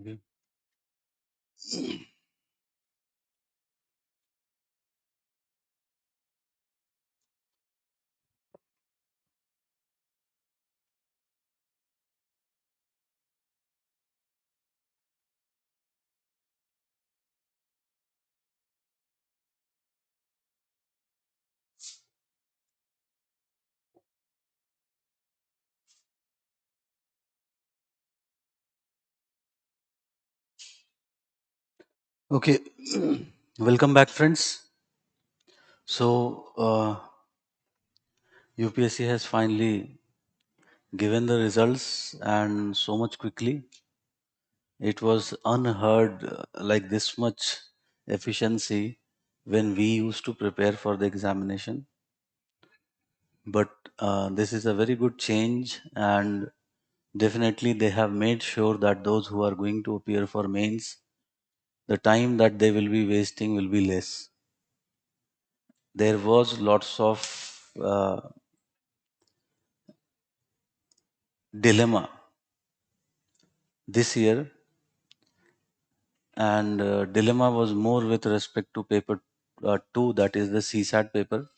Okay. Okay. Welcome back, friends. So, UPSC has finally given the results and so much quickly. It was unheard like this much efficiency when we used to prepare for the examination. But this is a very good change, and definitely they have made sure that those who are going to appear for mains, the time that they will be wasting will be less. There was lots of dilemma this year, and dilemma was more with respect to paper 2, that is the CSAT paper,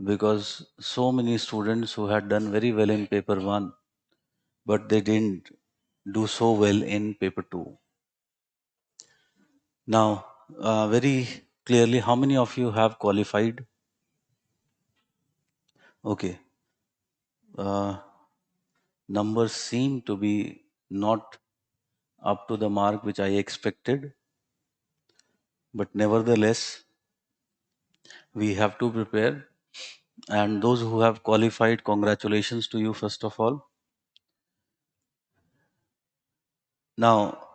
because so many students who had done very well in paper 1 but they didn't do so well in paper 2. Now, very clearly, how many of you have qualified? Okay. uh, Numbers seem to be not up to the mark which I expected, but nevertheless we have to prepare. And those who have qualified, congratulations to you first of all. Now,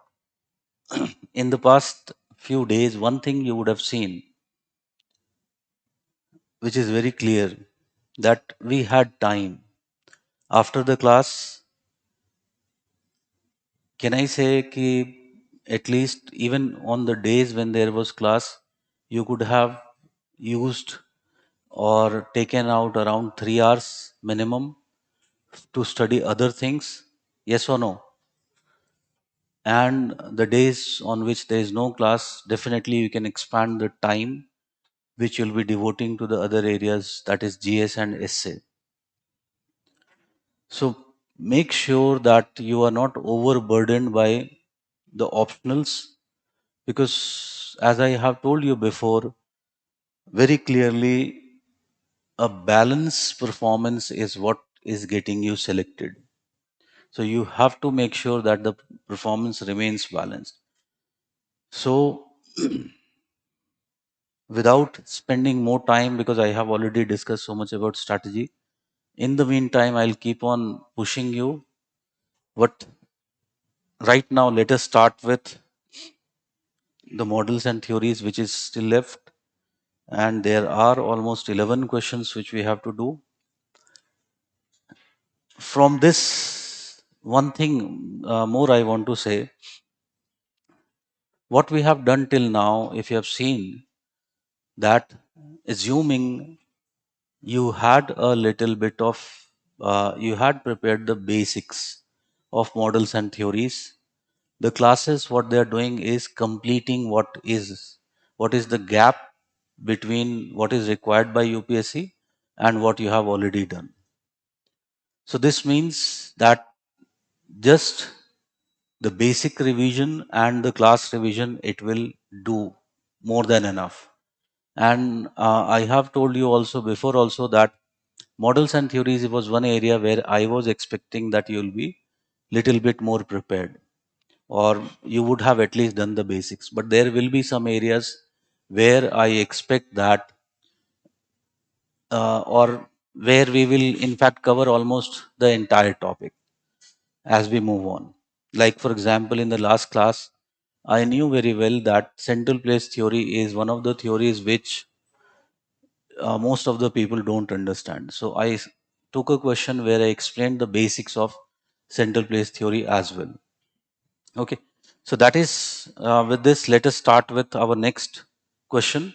in the past few days, one thing you would have seen, which is very clear, that we had time after the class. Can I say ki at least even on the days when there was class, you could have used or taken out around 3 hours minimum to study other things? Yes or no? And the days on which there is no class, definitely you can expand the time which you'll be devoting to the other areas, that is GS and essay. So make sure that you are not overburdened by the optionals, because as I have told you before very clearly, a balanced performance is what is getting you selected. So you have to make sure that the performance remains balanced. So without spending more time, because I have already discussed so much about strategy, in the meantime, I'll keep on pushing you. But right now, let us start with the models and theories, which is still left. And there are almost 11 questions which we have to do. From this, one thing more I want to say, what we have done till now, if you have seen that, assuming you had a little bit of, you had prepared the basics of models and theories, the classes, what they are doing is completing what is the gap between what is required by UPSC and what you have already done. So this means that just the basic revision and the class revision, it will do more than enough. And I have told you also before also that models and theories was one area where I was expecting that you will be little bit more prepared, or you would have at least done the basics. But there will be some areas where I expect that, or where we will in fact cover almost the entire topic as we move on. Like for example, in the last class, I knew very well that central place theory is one of the theories which most of the people don't understand. So took a question where I explained the basics of central place theory as well. Okay. So that is, with this, let us start with our next question.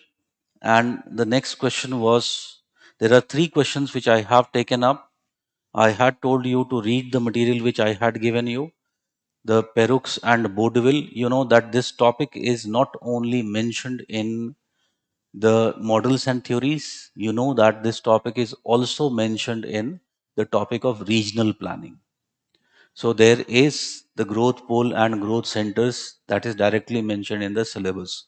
And the next question was, there are three questions which I have taken up. I had told you to read the material which I had given you. the Perux and Baudeville, you know that this topic is not only mentioned in the models and theories, you know that this topic is also mentioned in the topic of regional planning. So there is the growth pole and growth centers that is directly mentioned in the syllabus.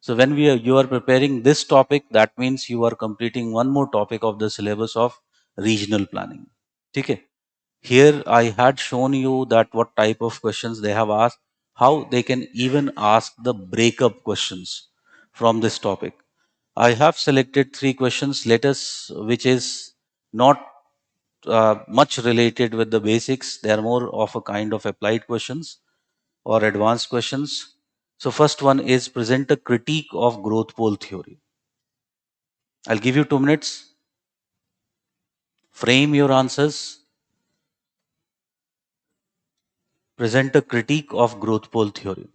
So when you are preparing this topic, that means you are completing one more topic of the syllabus of regional planning. Okay. Here I had shown you that what type of questions they have asked, how they can even ask the breakup questions from this topic. I have selected three questions. Let us, which is not much related with the basics. They are more of a kind of applied questions or advanced questions. So first one is present a critique of growth pole theory. I'll give you 2 minutes. Frame your answers. Present a critique of growth pole theory.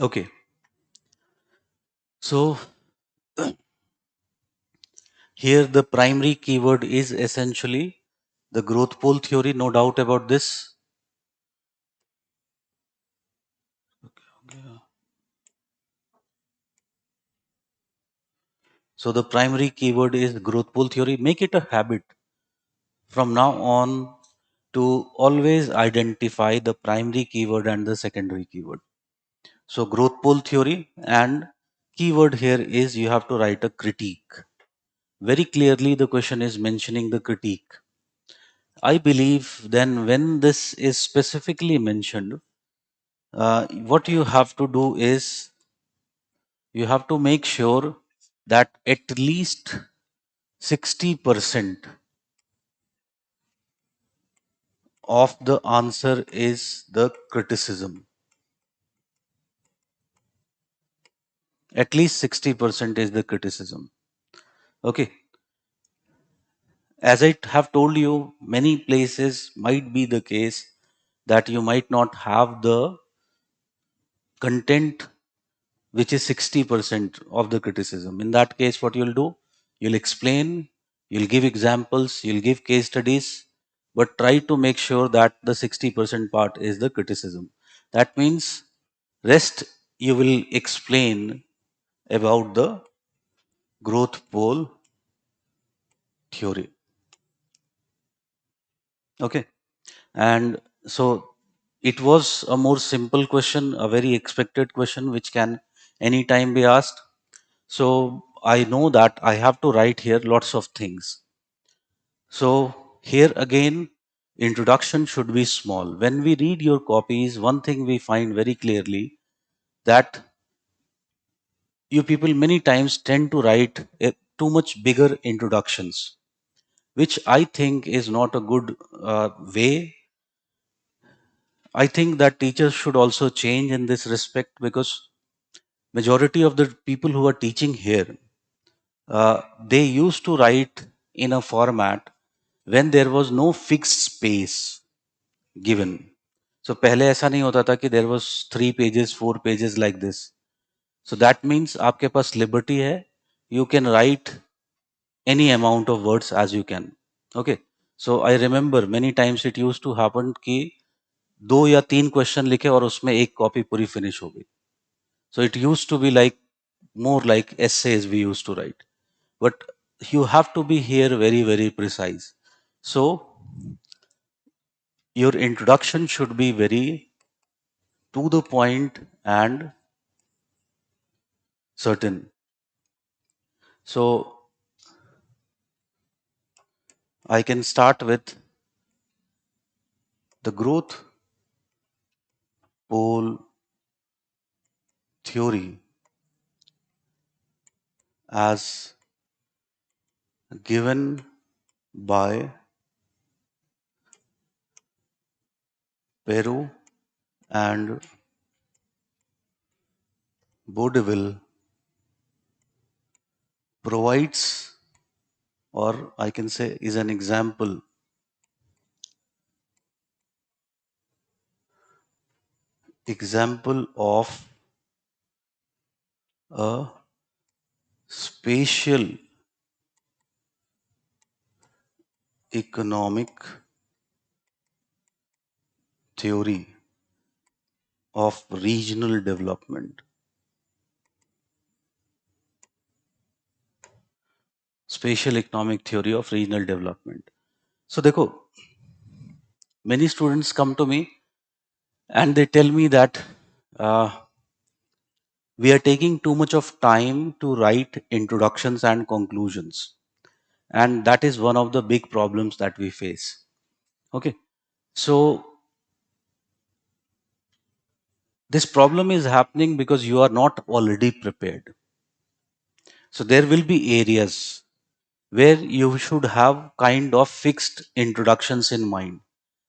Okay. So here the primary keyword is essentially the growth pole theory, no doubt about this. So the primary keyword is growth pole theory. Make it a habit from now on to always identify the primary keyword and the secondary keyword. So growth pole theory, and keyword here is you have to write a critique. Very clearly the question is mentioning the critique. I believe then when this is specifically mentioned, what you have to do is you have to make sure that at least 60% of the answer is the criticism. At least 60% is the criticism. Okay. As I have told you, many places might be the case that you might not have the content which is 60% of the criticism. In that case, what you'll do, you'll explain, you'll give examples, you'll give case studies, but try to make sure that the 60% part is the criticism. That means rest you will explain about the growth pole theory. Okay. And so it was a more simple question, a very expected question, which can anytime be asked. So I know that I have to write here lots of things. So here again, introduction should be small. When we read your copies, one thing we find very clearly that you people many times tend to write too much bigger introductions, which I think is not a good way. I think that teachers should also change in this respect, because majority of the people who are teaching here, they used to write in a format when there was no fixed space given. So पहले ऐसा नहीं होता था कि there was 3 pages, 4 pages like this. So that means आपके पास liberty है, you can write any amount of words as you can. Okay. So I remember many times it used to happen कि 2 या 3 क्वेश्चन लिखे और उसमें एक copy पूरी finish हो गई. So it used to be like more like essays we used to write. But you have to be here very, very precise. So your introduction should be very to the point and certain. So I can start with the growth pole theory as given by Peru and Vaudeville provides, or I can say is an example of a spatial economic theory of regional development. Spatial economic theory of regional development. So देखो, many students come to me and they tell me that uh, we are taking too much of time to write introductions and conclusions, and that is one of the big problems that we face. Okay. So this problem is happening because you are not already prepared. So there will be areas where you should have kind of fixed introductions in mind,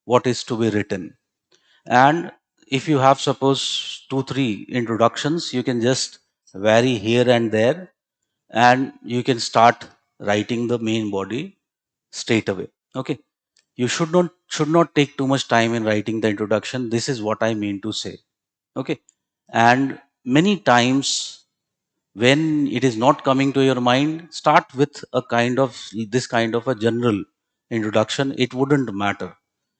what is to be written. And if you have suppose 2 3 introductions, you can just vary here and there, and you can start writing the main body straight away. Okay. You should not take too much time in writing the introduction. This is what I mean to say. Okay. And many times when it is not coming to your mind, start with a kind of this kind of a general introduction. It wouldn't matter.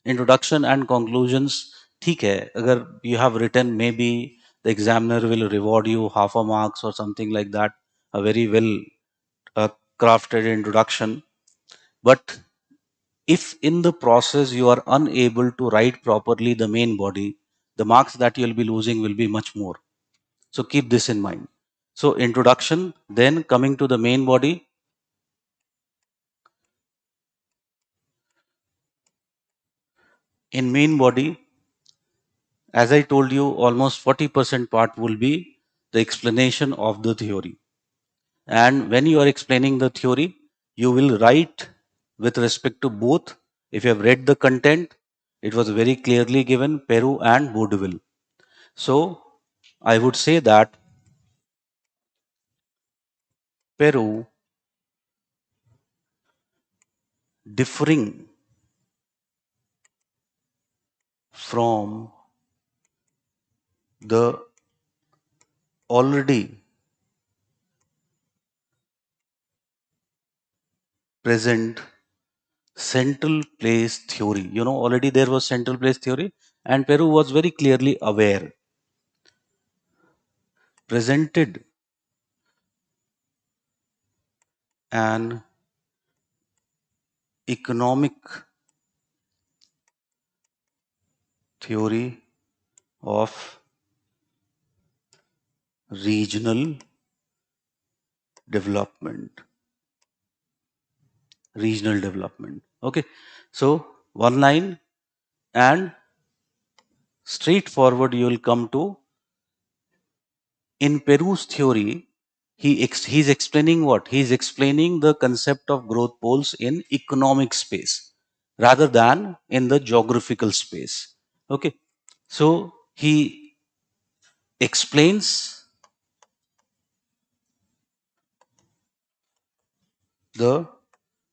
Introduction and conclusions, ठीक है, अगर you have written, maybe the examiner will reward you half a marks or something like that, a very well uh, crafted introduction. But if in the process you are unable to write properly the main body, the marks that you'll be losing will be much more. So keep this in mind. So introduction, then coming to the main body. In main body, as I told you, almost 40% part will be the explanation of the theory. And when you are explaining the theory, you will write with respect to both. If you have read the content, It was very clearly given, Peru and vaudeville. So I would say that Peru, differing from the already present central place theory. Already there was central place theory, and Peru was very clearly aware, presented an economic theory of regional development. Regional development. Okay. So one line and straightforward you will come to, in Peru's theory, he's explaining what? He's explaining the concept of growth poles in economic space rather than in the geographical space. Okay. So he explains the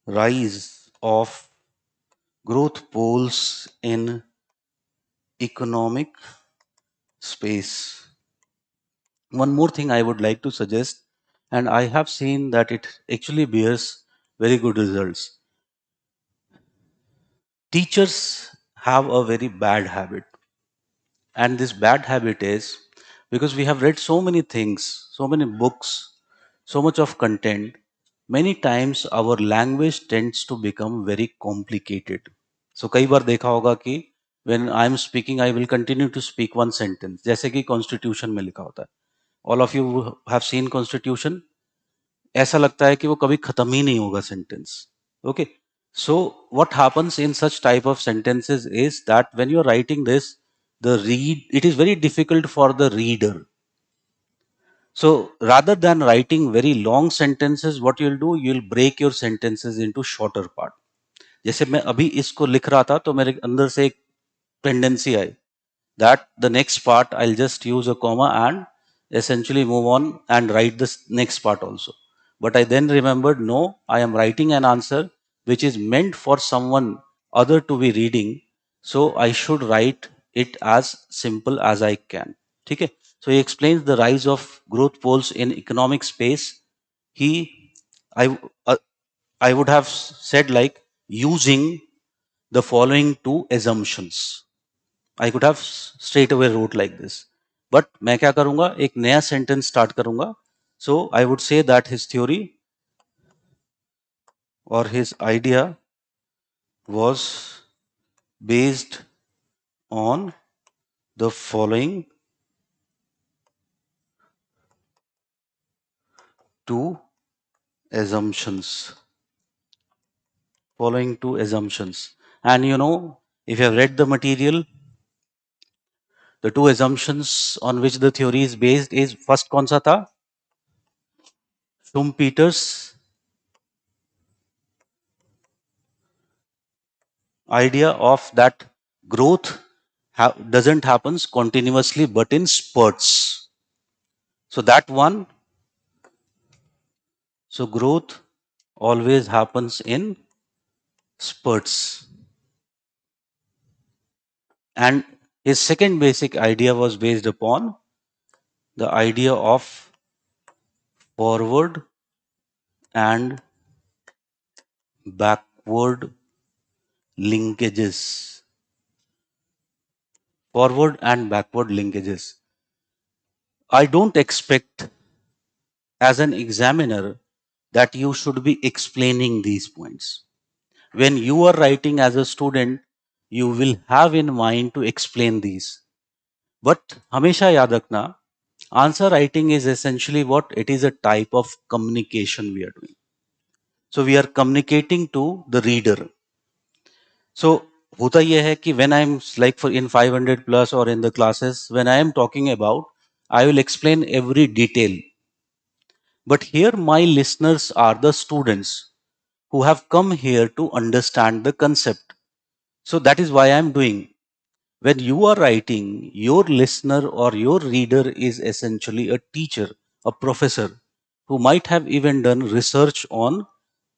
rise of growth poles in economic space. One more thing I would like to suggest, and I have seen that it actually bears very good results. Teachers have a very bad habit, and this bad habit is because we have read so many things, so many books, so much of content. Many times our language tends to become very complicated. So कई बार देखा होगा कि when I am speaking, I will continue to speak one sentence. जैसे कि constitution में लिखा होता है. All of you have seen constitution. ऐसा लगता है कि वो कभी खत्म ही नहीं होगा sentence. Okay. So what happens in such type of sentences is that when you're writing this, it is very difficult for the reader. So rather than writing very long sentences, what you'll do, you'll break your sentences into shorter part. जैसे मैं अभी इसको लिख रहा था तो मेरे अंदर से एक tendency I that the next part I'll just use a comma and essentially move on and write the next part also. But I then remembered, no, I am writing an answer which is meant for someone other to be reading. So I should write it as simple as I can. Okay? So he explains the rise of growth poles in economic space. He, I, uh, I would have said like using the following two assumptions. I could have straight away wrote like this, but मैं क्या करूंगा, एक नया sentence start करूंगा. So I would say that his theory और his idea was based on the following two assumptions. Following two assumptions. And if you have read the material, the two assumptions on which the theory is based is first कौन सा था? Schumpeter's idea of that growth doesn't happen continuously but in spurts. So that one, so growth always happens in spurts. And his second basic idea was based upon the idea of forward and backward linkages. Forward and backward linkages. I don't expect as an examiner that you should be explaining these points. When you are writing as a student, you will have in mind to explain these. But हमेशा याद रखना, answer writing is essentially what? It is a type of communication we are doing. So we are communicating to the reader. So होता यह है कि when I am like for in 500 plus or in the classes, when I am talking about, I will explain every detail. But here my listeners are the students who have come here to understand the concept. So that is why I'm doing. When you are writing, your listener or your reader is essentially a teacher, a professor who might have even done research on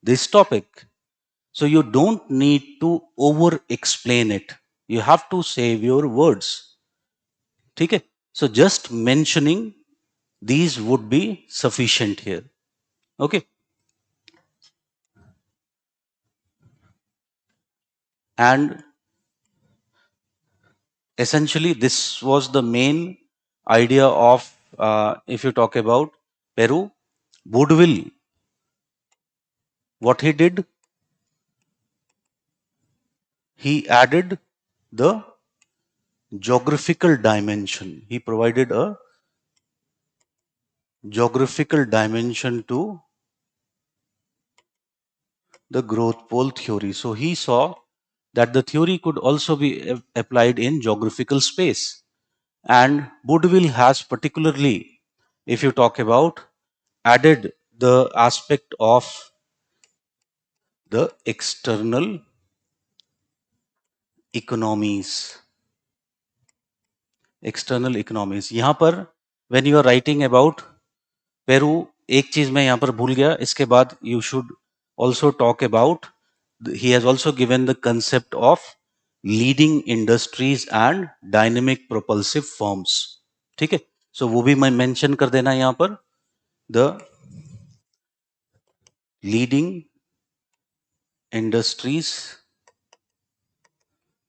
this topic. So you don't need to over explain it. You have to save your words. Okay? So just mentioning these would be sufficient here. Okay. And essentially, this was the main idea of, if you talk about Peru, Woodville. What he did, he added the geographical dimension. He provided a geographical dimension to the growth pole theory. So he saw that the theory could also be applied in geographical space. And Woodville has particularly, if you talk about, added the aspect of the external economies. External economies. यहाँ पर when you are writing about Peru, एक चीज मैं यहाँ पर भूल गया, इसके बाद you should also talk about, he has also given the concept of leading industries and dynamic propulsive firms. ठीक है, so वो भी मैं mention कर देना यहाँ पर, the leading industries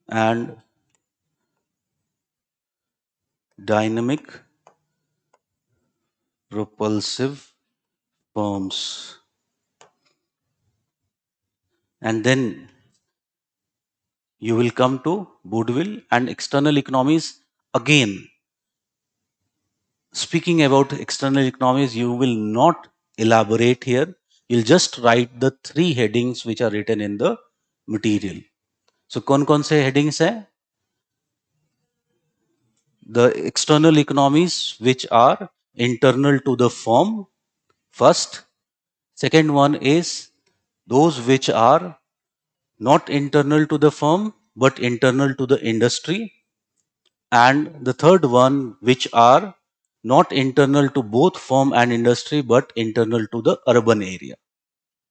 and dynamic propulsive firms. And then you will come to Woodville and external economies. Again, speaking about external economies, you will not elaborate here. You'll just write the three headings which are written in the material. So, कौन-कौन से headings हैं? The external economies which are internal to the firm, first. Second one is those which are not internal to the firm but internal to the industry. And the third one which are not internal to both firm and industry but internal to the urban area.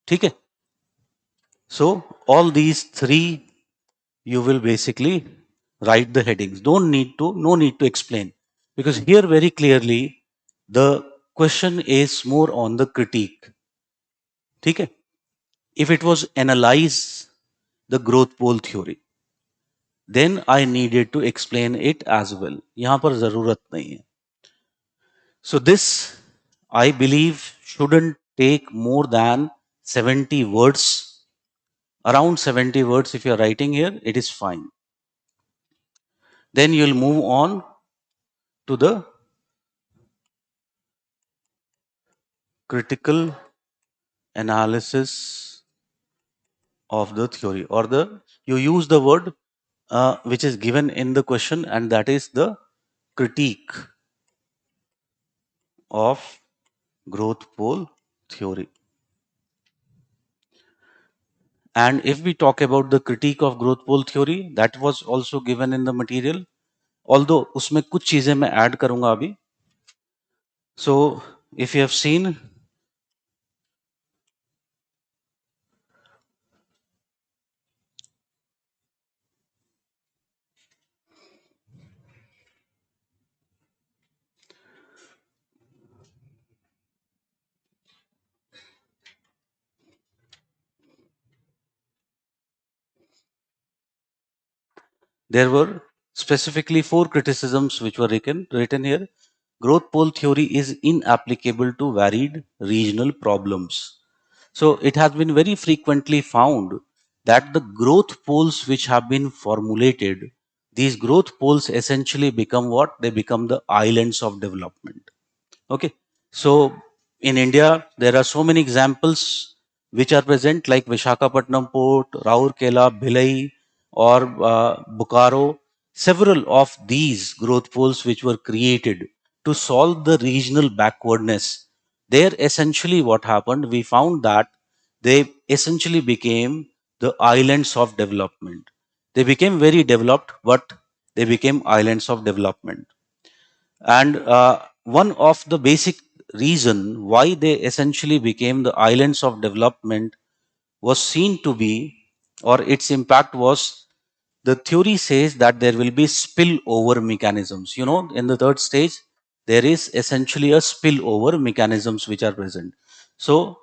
ठीक है? So all these three you will basically write the headings. No need to explain, because here very clearly the question is more on the critique. ठीक है? If it was analyze the growth pole theory, then I needed to explain it as well. यहाँ पर जरूरत नहीं है. So this, I believe, shouldn't take more than 70 words. Around 70 words if you're writing here, it is fine. Then you'll move on to the critical analysis of the theory, or you use the word which is given in the question, and that is the critique of growth pole theory. And if we talk about the critique of growth pole theory, that was also given in the material, although उसमें कुछ चीजें मैं add करूंगा अभी. So if you have seen, there were specifically 4 criticisms which were written here. Growth pole theory is inapplicable to varied regional problems. So it has been very frequently found that the growth poles which have been formulated, these growth poles essentially become what? They become the islands of development. Okay. So in India, there are so many examples which are present, like Vishakhapatnam Port, Raurkela, Bhilai, or Bokaro. Several of these growth poles which were created to solve the regional backwardness. There essentially what happened, we found that they essentially became the islands of development. They became very developed, but they became islands of development. And one of the basic reason why they essentially became the islands of development was seen to be, or its impact was, the theory says that there will be spillover mechanisms. You know, in the third stage, there is essentially a spillover mechanisms which are present. So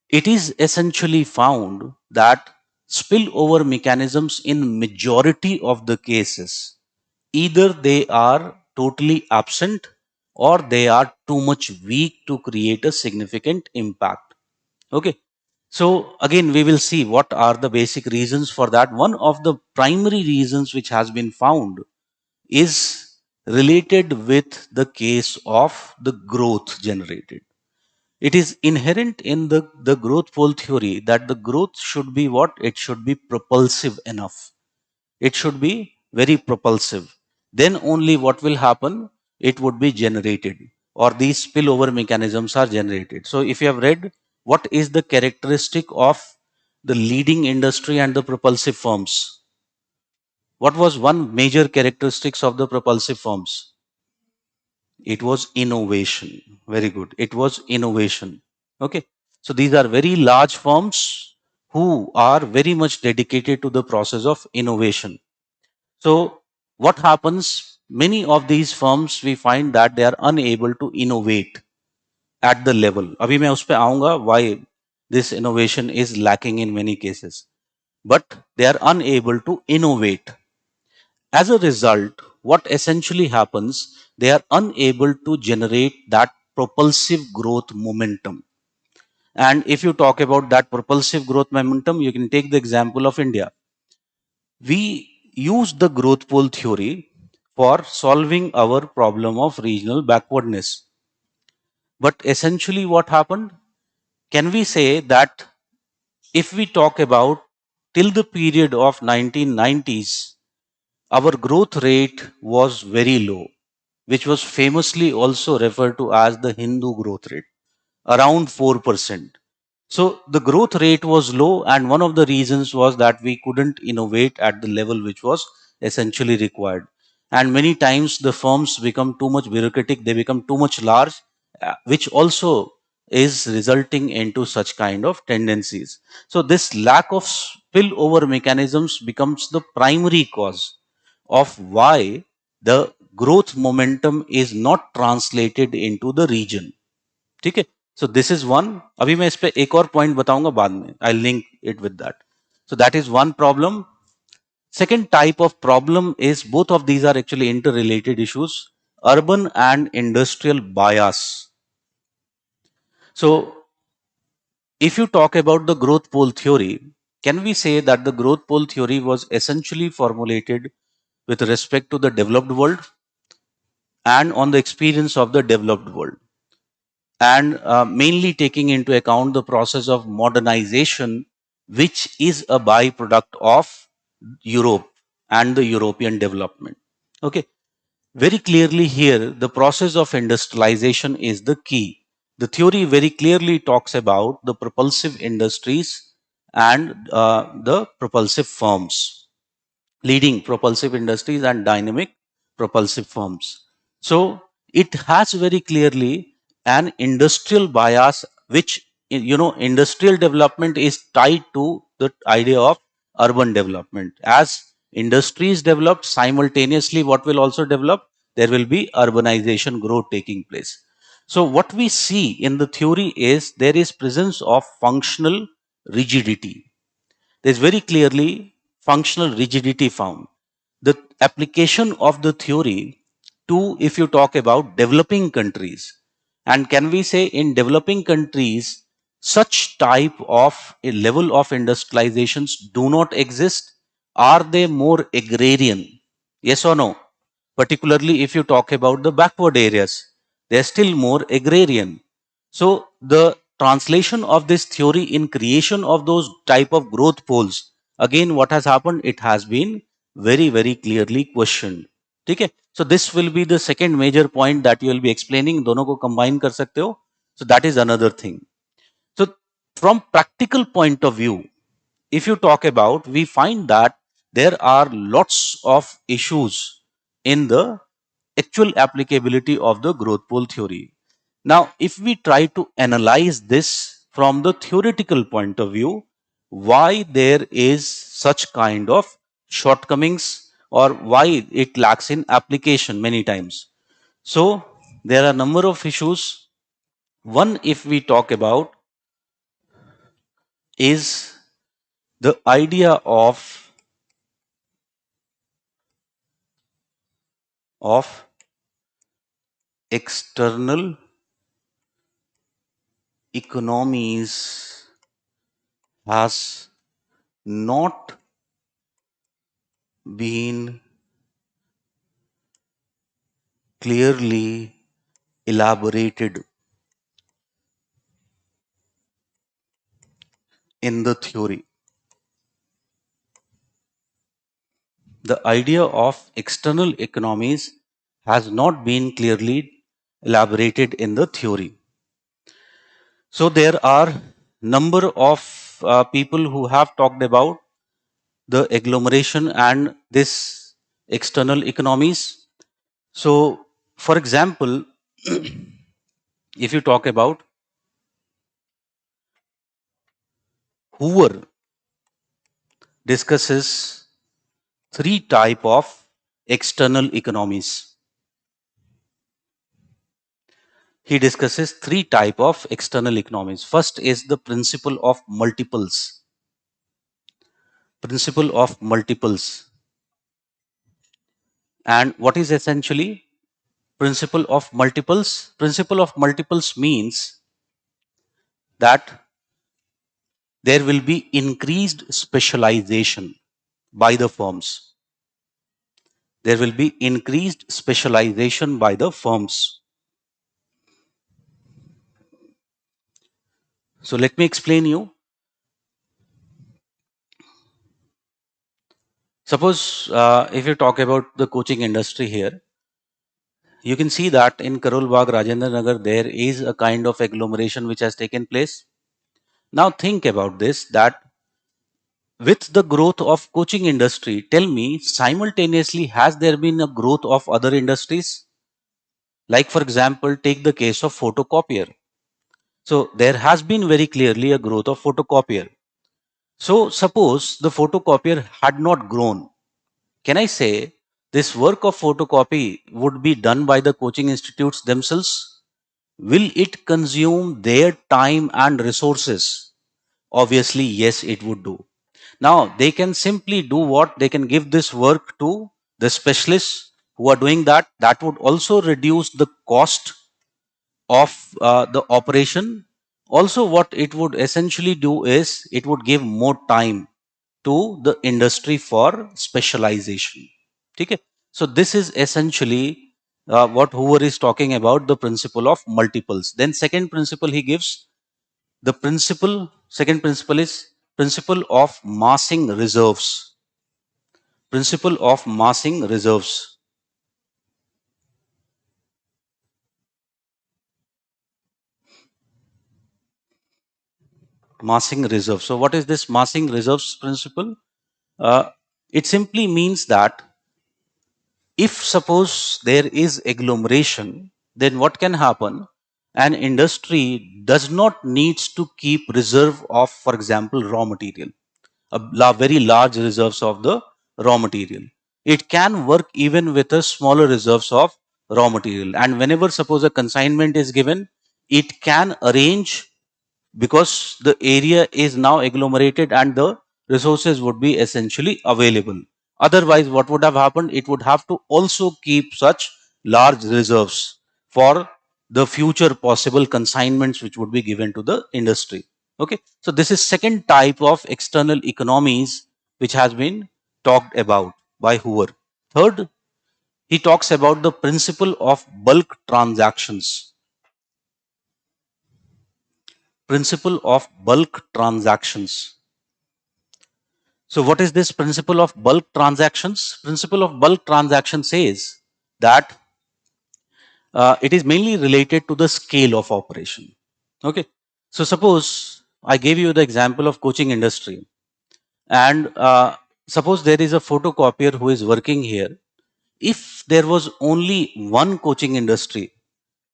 it is essentially found that spillover mechanisms in majority of the cases, either they are totally absent or they are too much weak to create a significant impact. Okay. So again, we will see what are the basic reasons for that. One of the primary reasons which has been found is related with the case of the growth generated. It is inherent in the growth pole theory that the growth should be what? It should be propulsive enough. It should be very propulsive. Then only what will happen? It would be generated, or these spillover mechanisms are generated. So if you have read, what is the characteristic of the leading industry and the propulsive firms? What was one major characteristics of the propulsive firms? It was innovation. Very good. It was innovation. Okay. So these are very large firms who are very much dedicated to the process of innovation. So what happens? Many of these firms we find that they are unable to innovate at the level. अभी मैं उस पे आऊंगा why this innovation is lacking in many cases. But they are unable to innovate. As a result, what essentially happens, they are unable to generate that propulsive growth momentum. And if you talk about that propulsive growth momentum, you can take the example of India. We use the growth pole theory for solving our problem of regional backwardness. But essentially, what happened? Can we say that if we talk about till the period of 1990s, our growth rate was very low, which was famously also referred to as the Hindu growth rate, around 4%. So the growth rate was low, and one of the reasons was that we couldn't innovate at the level which was essentially required. And many times the firms become too much bureaucratic, they become too much large, which also is resulting into such kind of tendencies. So this lack of spillover mechanisms becomes the primary cause of why the growth momentum is not translated into the region. ठीक है. So this is one. अभी मैं इस पे एक और point बताऊंगा बाद में. I'll link it with that. So that is one problem. Second type of problem is, both of these are actually interrelated issues: urban and industrial bias. So if you talk about the growth pole theory, can we say that the growth pole theory was essentially formulated with respect to the developed world and on the experience of the developed world, and mainly taking into account the process of modernization, which is a byproduct of Europe and the European development? Okay, very clearly here, the process of industrialization is the key. The theory very clearly talks about the propulsive industries and the propulsive firms, leading propulsive industries and dynamic propulsive firms. So it has very clearly an industrial bias, which, you know, industrial development is tied to the idea of urban development. As industries develop simultaneously, what will also develop? There will be urbanization growth taking place. So what we see in the theory is there is presence of functional rigidity. There is very clearly functional rigidity found. The application of the theory to, if you talk about developing countries, and can we say in developing countries, such type of a level of industrializations do not exist? Are they more agrarian? Yes or no? Particularly if you talk about the backward areas, they are still more agrarian. So the translation of this theory in creation of those type of growth poles, again what has happened? It has been very clearly questioned. ठीक है. So this will be the second major point that you will be explaining. दोनों को combine कर सकते हो. So that is another thing. So from practical point of view, if you talk about, we find that there are lots of issues in the actual applicability of the growth pool theory. Now, if we try to analyze this from the theoretical point of view, why there is such kind of shortcomings or why it lacks in application many times. So, there are a number of issues. One, if we talk about, is the idea of external economies has not been clearly elaborated in the theory. The idea of external economies has not been clearly elaborated in the theory. So there are number of people who have talked about the agglomeration and this external economies. So, for example, if you talk about Hoover discusses three type of external economies. He discusses three type of external economies. First is the principle of multiples. Principle of multiples. And what is essentially principle of multiples? Principle of multiples means that there will be increased specialization by the firms. There will be increased specialization by the firms. So let me explain you. Suppose if you talk about the coaching industry here, you can see that in Karol Bagh, Rajendra Nagar, there is a kind of agglomeration which has taken place. Now think about this, that with the growth of coaching industry, tell me simultaneously has there been a growth of other industries? Like for example, take the case of photocopier. So there has been very clearly a growth of photocopier. So suppose the photocopier had not grown. Can I say this work of photocopy would be done by the coaching institutes themselves? Will it consume their time and resources? Obviously, yes, it would do. Now, they can simply do what? They can give this work to the specialists who are doing that. That would also reduce the cost of the operation. Also, what it would essentially do is it would give more time to the industry for specialization. Okay? So, this is essentially what Hoover is talking about, the principle of multiples. Then, second principle he gives, the principle, second principle is principle of massing reserves. Principle of massing reserves. Massing reserves. So, what is this massing reserves principle? Uh, it simply means that if suppose there is agglomeration, then what can happen? An industry does not needs to keep reserve of, for example, raw material, very large reserves of the raw material. It can work even with a smaller reserves of raw material. And whenever suppose a consignment is given, it can arrange, because the area is now agglomerated and the resources would be essentially available. Otherwise, what would have happened? It would have to also keep such large reserves for the future possible consignments which would be given to the industry. Okay, so this is second type of external economies which has been talked about by Hoover. Third, he talks about the principle of bulk transactions. Principle of bulk transactions. So what is this principle of bulk transactions? Principle of bulk transaction says that it is mainly related to the scale of operation. Okay. So suppose I gave you the example of coaching industry, and Suppose there is a photocopier who is working here. If there was only one coaching industry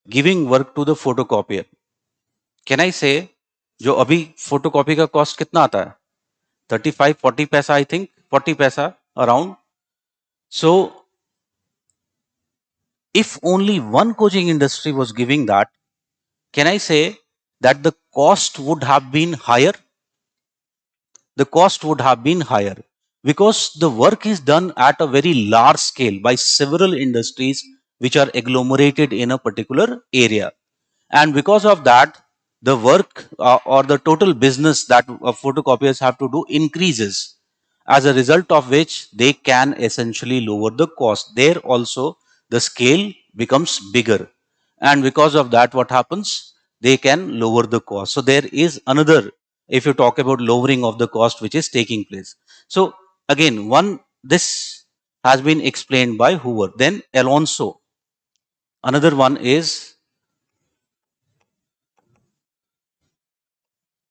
giving work to the photocopier, can I say जो अभी photocopy का cost कितना आता है 35-40 पैसा, I think 40 पैसा around. So if only one coaching industry was giving that, can I say that the cost would have been higher? The cost would have been higher because the work is done at a very large scale by several industries which are agglomerated in a particular area. And because of that, the work or the total business that photocopiers have to do increases, as a result of which they can essentially lower the cost. There also the scale becomes bigger, and because of that, what happens, they can lower the cost. So there is another, if you talk about lowering of the cost, which is taking place. So again, one, this has been explained by Hoover. Then Alonso, another one is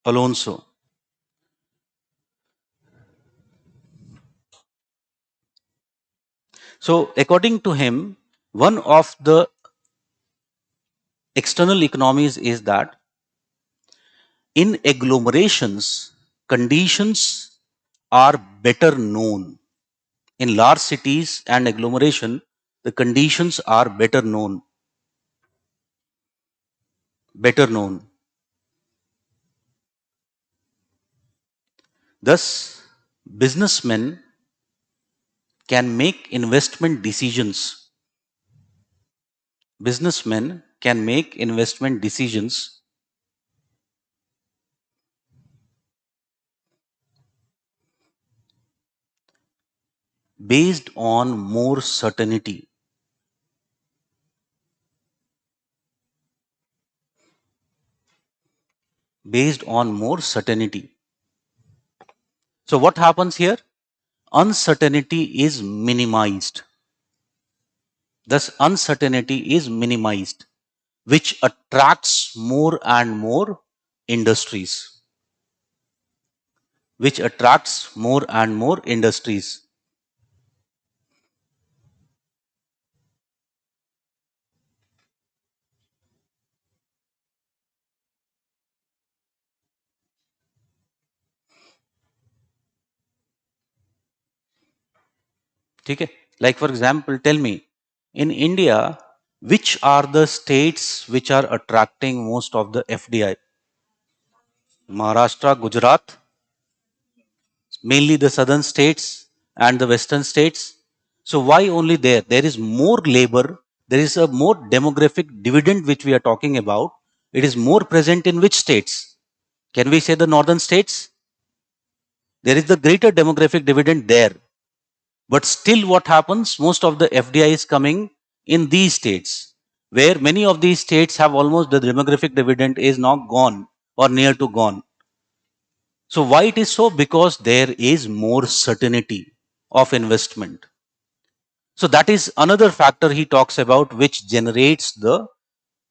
Alonso. So according to him, one of the external economies is that in agglomerations, conditions are better known. In large cities and agglomeration, the conditions are better known. Better known. Thus, businessmen can make investment decisions. Businessmen can make investment decisions based on more certainty. Based on more certainty. So what happens here? Uncertainty is minimized. Thus, uncertainty is minimized, which attracts more and more industries. Which attracts more and more industries. Okay? Like for example, tell me, in India, which are the states which are attracting most of the FDI? Maharashtra, Gujarat, mainly the southern states and the western states. So why only there? There is more labor, there is a more demographic dividend which we are talking about. It is more present in which states? Can we say the northern states? There is the greater demographic dividend there. But still what happens? Most of the FDI is coming in these states, where many of these states have almost the demographic dividend is now gone or near to gone. So why it is so? Because there is more certainty of investment. So that is another factor he talks about which generates the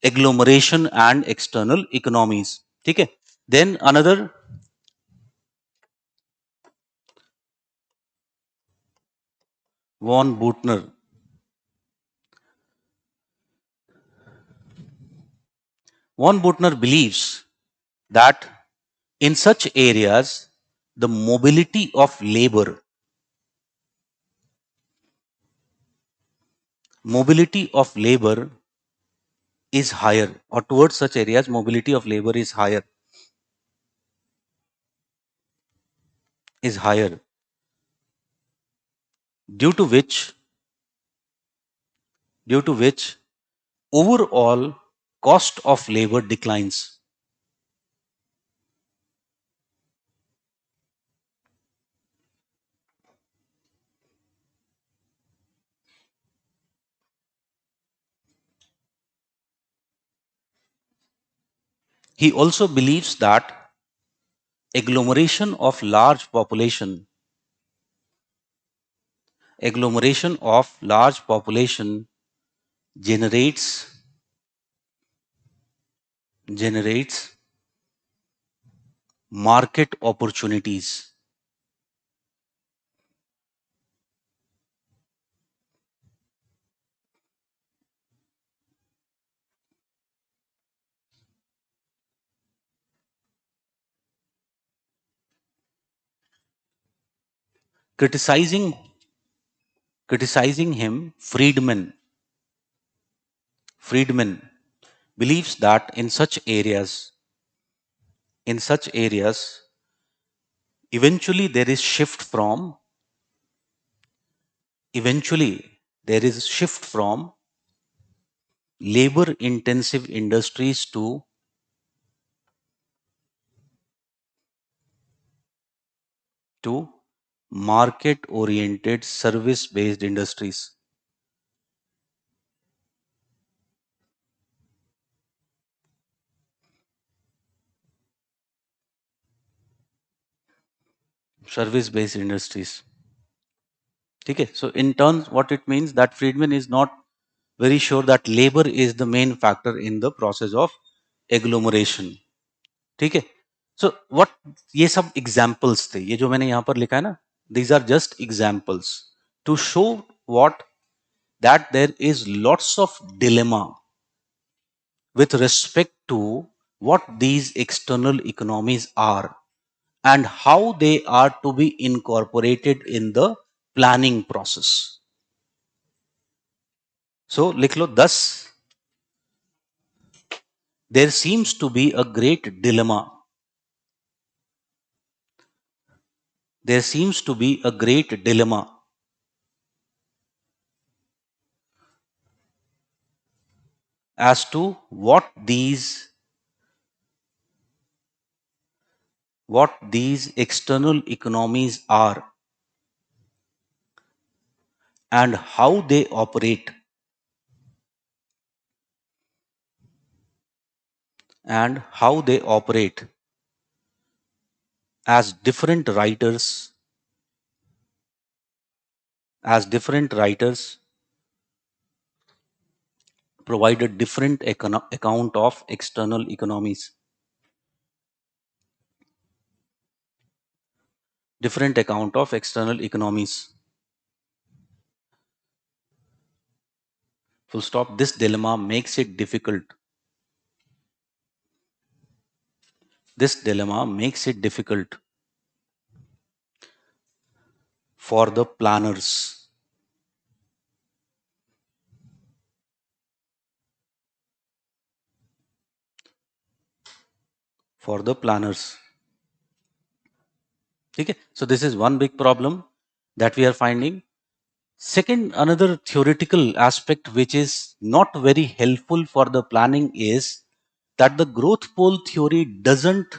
agglomeration and external economies. Okay. Then another, von Butner. Von Butner believes that in such areas, the mobility of labor is higher, or towards such areas, mobility of labor is higher, due to which, overall cost of labor declines. He also believes that agglomeration of large population, agglomeration of large population generates market opportunities. Criticizing him, Friedman believes that in such areas, eventually there is shift from eventually there is shift from labor intensive industries to market oriented service based industries. Service based industries. Okay, so in turn, what it means that Friedman is not very sure that labor is the main factor in the process of agglomeration. ठीक है, so what ये सब examples थे, ये जो मैंने यहाँ पर लिखा है ना, these are just examples to show what that there is lots of dilemma with respect to what these external economies are and how they are to be incorporated in the planning process. So लिख लो 10, there seems to be a great dilemma. There seems to be a great dilemma as to what these external economies are and how they operate and how they operate as different writers provide a different account of external economies, different account of external economies. Full stop. This dilemma makes it difficult. This dilemma makes it difficult for the planners for the planners. Okay, so this is one big problem that we are finding. Second, another theoretical aspect which is not very helpful for the planning is that the growth pole theory doesn't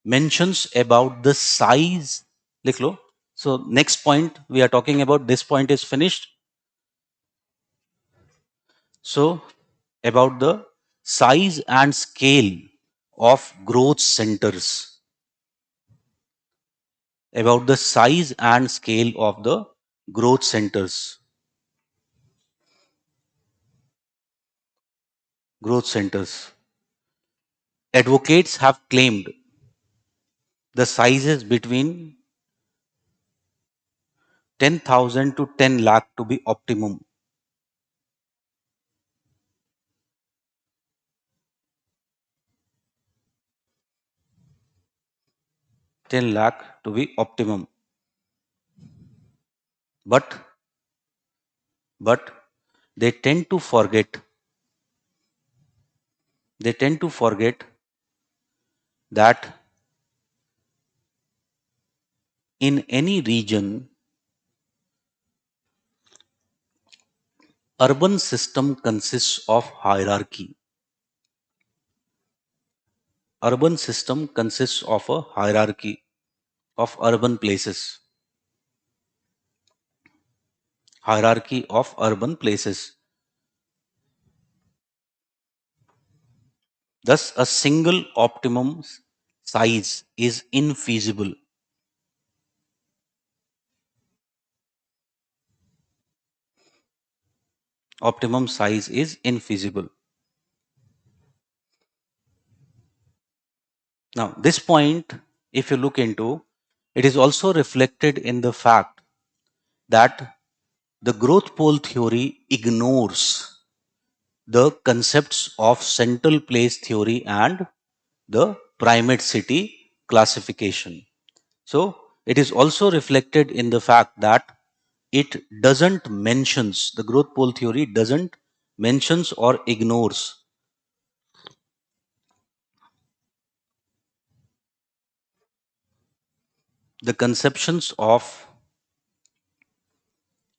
mentions about the size. लिख लो. So next point we are talking about, this point is finished. So about the size and scale of growth centers. About the size and scale of the growth centers. Growth centers. Advocates have claimed the sizes between 10,000 to 10 lakh to be optimum. 10 lakh to be optimum. But they tend to forget that in any region, urban system consists of hierarchy. Urban system consists of a hierarchy of urban places. Hierarchy of urban places. Thus, a single optimum size is infeasible. Optimum size is infeasible. Now, this point, if you look into, it is also reflected in the fact that the growth pole theory ignores the concepts of central place theory and the primate city classification. So it is also reflected in the fact that it doesn't mentions, the growth pole theory doesn't mentions or ignores the conceptions of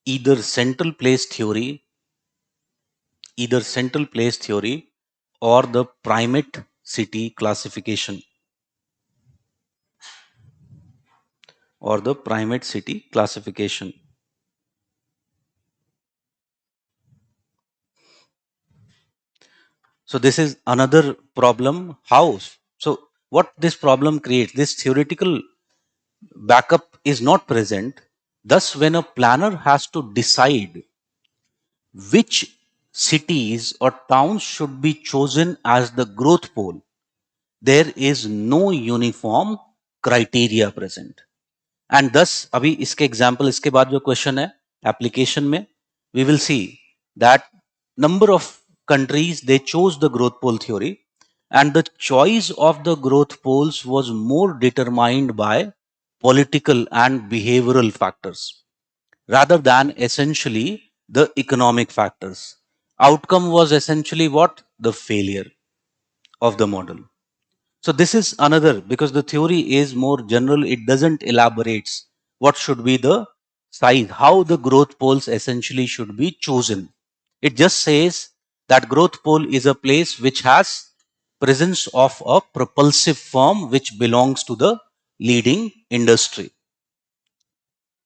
either central place theory, either central place theory or the primate city classification, or the primate city classification. So this is another problem. How? So what this problem creates, this theoretical backup is not present. Thus, when a planner has to decide which cities or towns should be chosen as the growth pole, there is no uniform criteria present. And thus अभी इसके example, इसके बाद जो question है application में, we will see that number of countries they chose the growth pole theory, and the choice of the growth poles was more determined by political and behavioral factors rather than essentially the economic factors. Outcome was essentially what? The failure of the model. So this is another, because the theory is more general, it doesn't elaborates what should be the size, how the growth poles essentially should be chosen. It just says that growth pole is a place which has presence of a propulsive firm which belongs to the leading industry.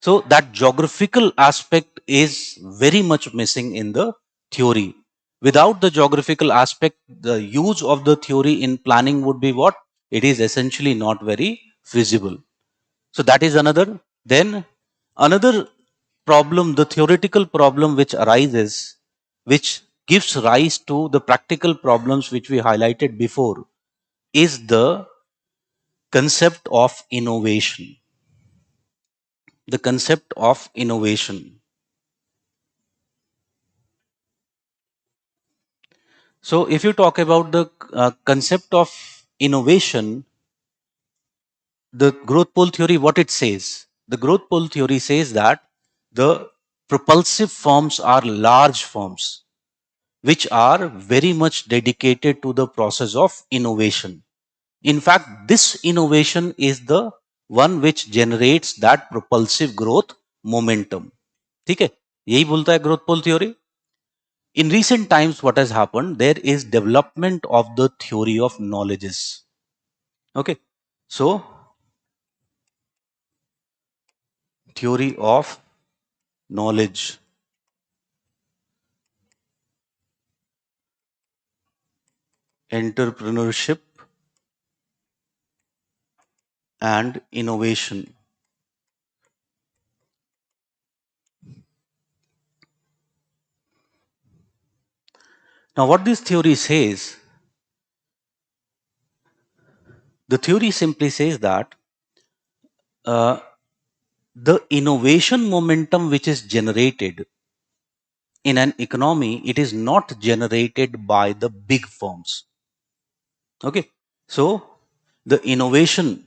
So that geographical aspect is very much missing in the theory. Without the geographical aspect, the use of the theory in planning would be what? It is essentially not very feasible. So that is another. Then another problem, the theoretical problem which arises, which gives rise to the practical problems which we highlighted before, is the concept of innovation. The concept of innovation. So, if you talk about the concept of innovation, the growth pole theory, what it says? The growth pole theory says that the propulsive firms are large firms which are very much dedicated to the process of innovation. In fact, this innovation is the one which generates that propulsive growth momentum. ठीक है, यही बोलता है growth pole theory. In recent times, what has happened? There is development of the theory of knowledges. Okay, so theory of knowledge, entrepreneurship, and innovation. Now, what this theory says, the theory simply says that uh, the innovation momentum which is generated in an economy, it is not generated by the big firms. Okay, so the innovation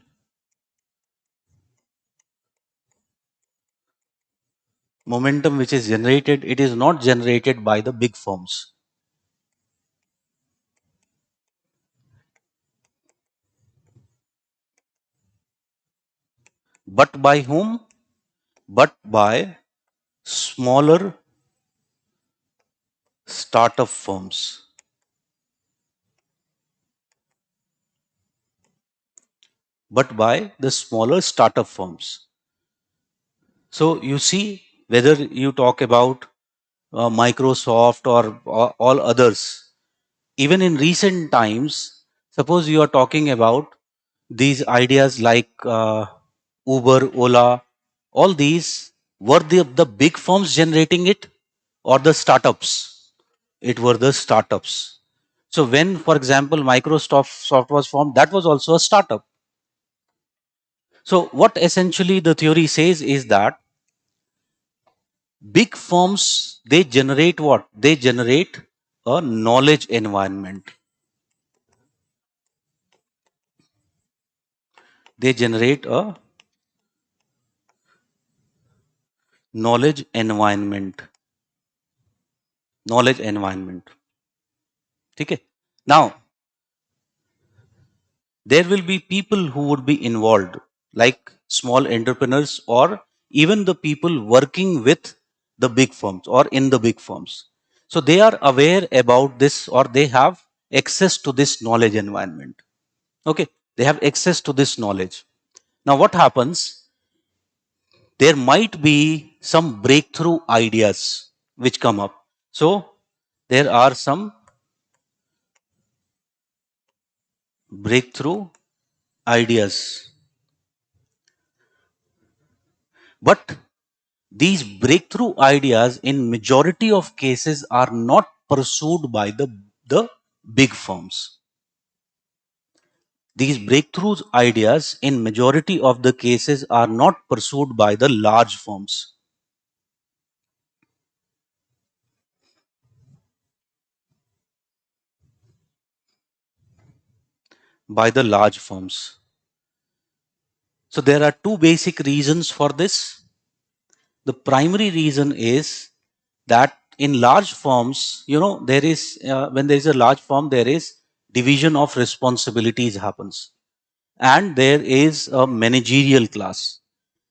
momentum which is generated, it is not generated by the big firms. But by whom? But by smaller startup firms. But by the smaller startup firms. So you see, whether you talk about Microsoft or all others, even in recent times, suppose you are talking about these ideas like Uber, Ola, all these, were the big firms generating it or the startups? It were the startups. So when, for example, Microsoft was formed, that was also a startup. So what essentially the theory says is that big firms, they generate what? They generate a knowledge environment. They generate a knowledge environment. Knowledge environment. ठीक है? Now, there will be people who would be involved, like small entrepreneurs or even the people working with the big firms or in the big firms. So they are aware about this, or they have access to this knowledge environment. Okay, they have access to this knowledge. Now, what happens? There might be some breakthrough ideas which come up. So there are some breakthrough ideas, but these breakthrough ideas in majority of cases are not pursued by the big firms. These breakthrough ideas in majority of the cases are not pursued by the large firms. By the large firms. So there are two basic reasons for this. The primary reason is that in large firms, there is when there is a large firm, there is division of responsibilities happens, and there is a managerial class.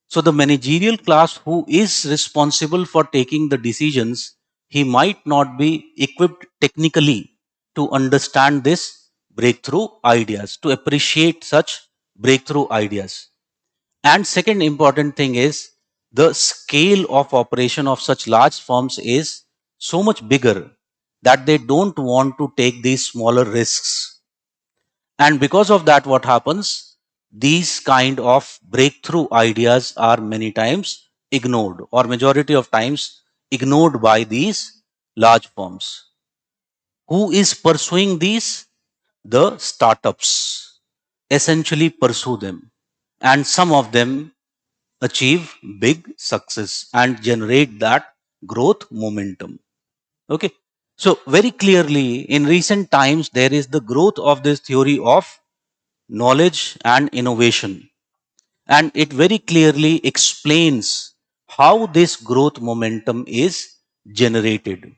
So the managerial class who is responsible for taking the decisions, he might not be equipped technically to understand this breakthrough ideas, to appreciate such breakthrough ideas. And second important thing is the scale of operation of such large firms is so much bigger that they don't want to take these smaller risks. And because of that, what happens? These kind of breakthrough ideas are many times ignored, or majority of times ignored by these large firms. Who is pursuing these? The startups essentially pursue them, and some of them achieve big success and generate that growth momentum. Okay. So very clearly in recent times, there is the growth of this theory of knowledge and innovation. And it very clearly explains how this growth momentum is generated.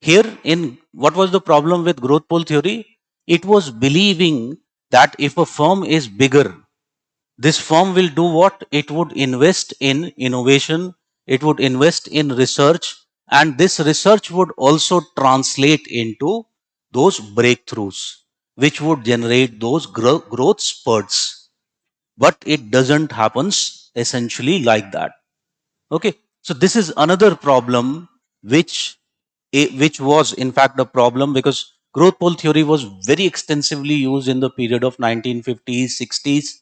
Here, in what was the problem with growth pole theory? It was believing that if a firm is bigger, this firm will do what? It would invest in innovation, it would invest in research, and this research would also translate into those breakthroughs, which would generate those growth spurts. But it doesn't happens essentially like that. Okay, so this is another problem which was in fact a problem, because growth pole theory was very extensively used in the period of 1950s, 60s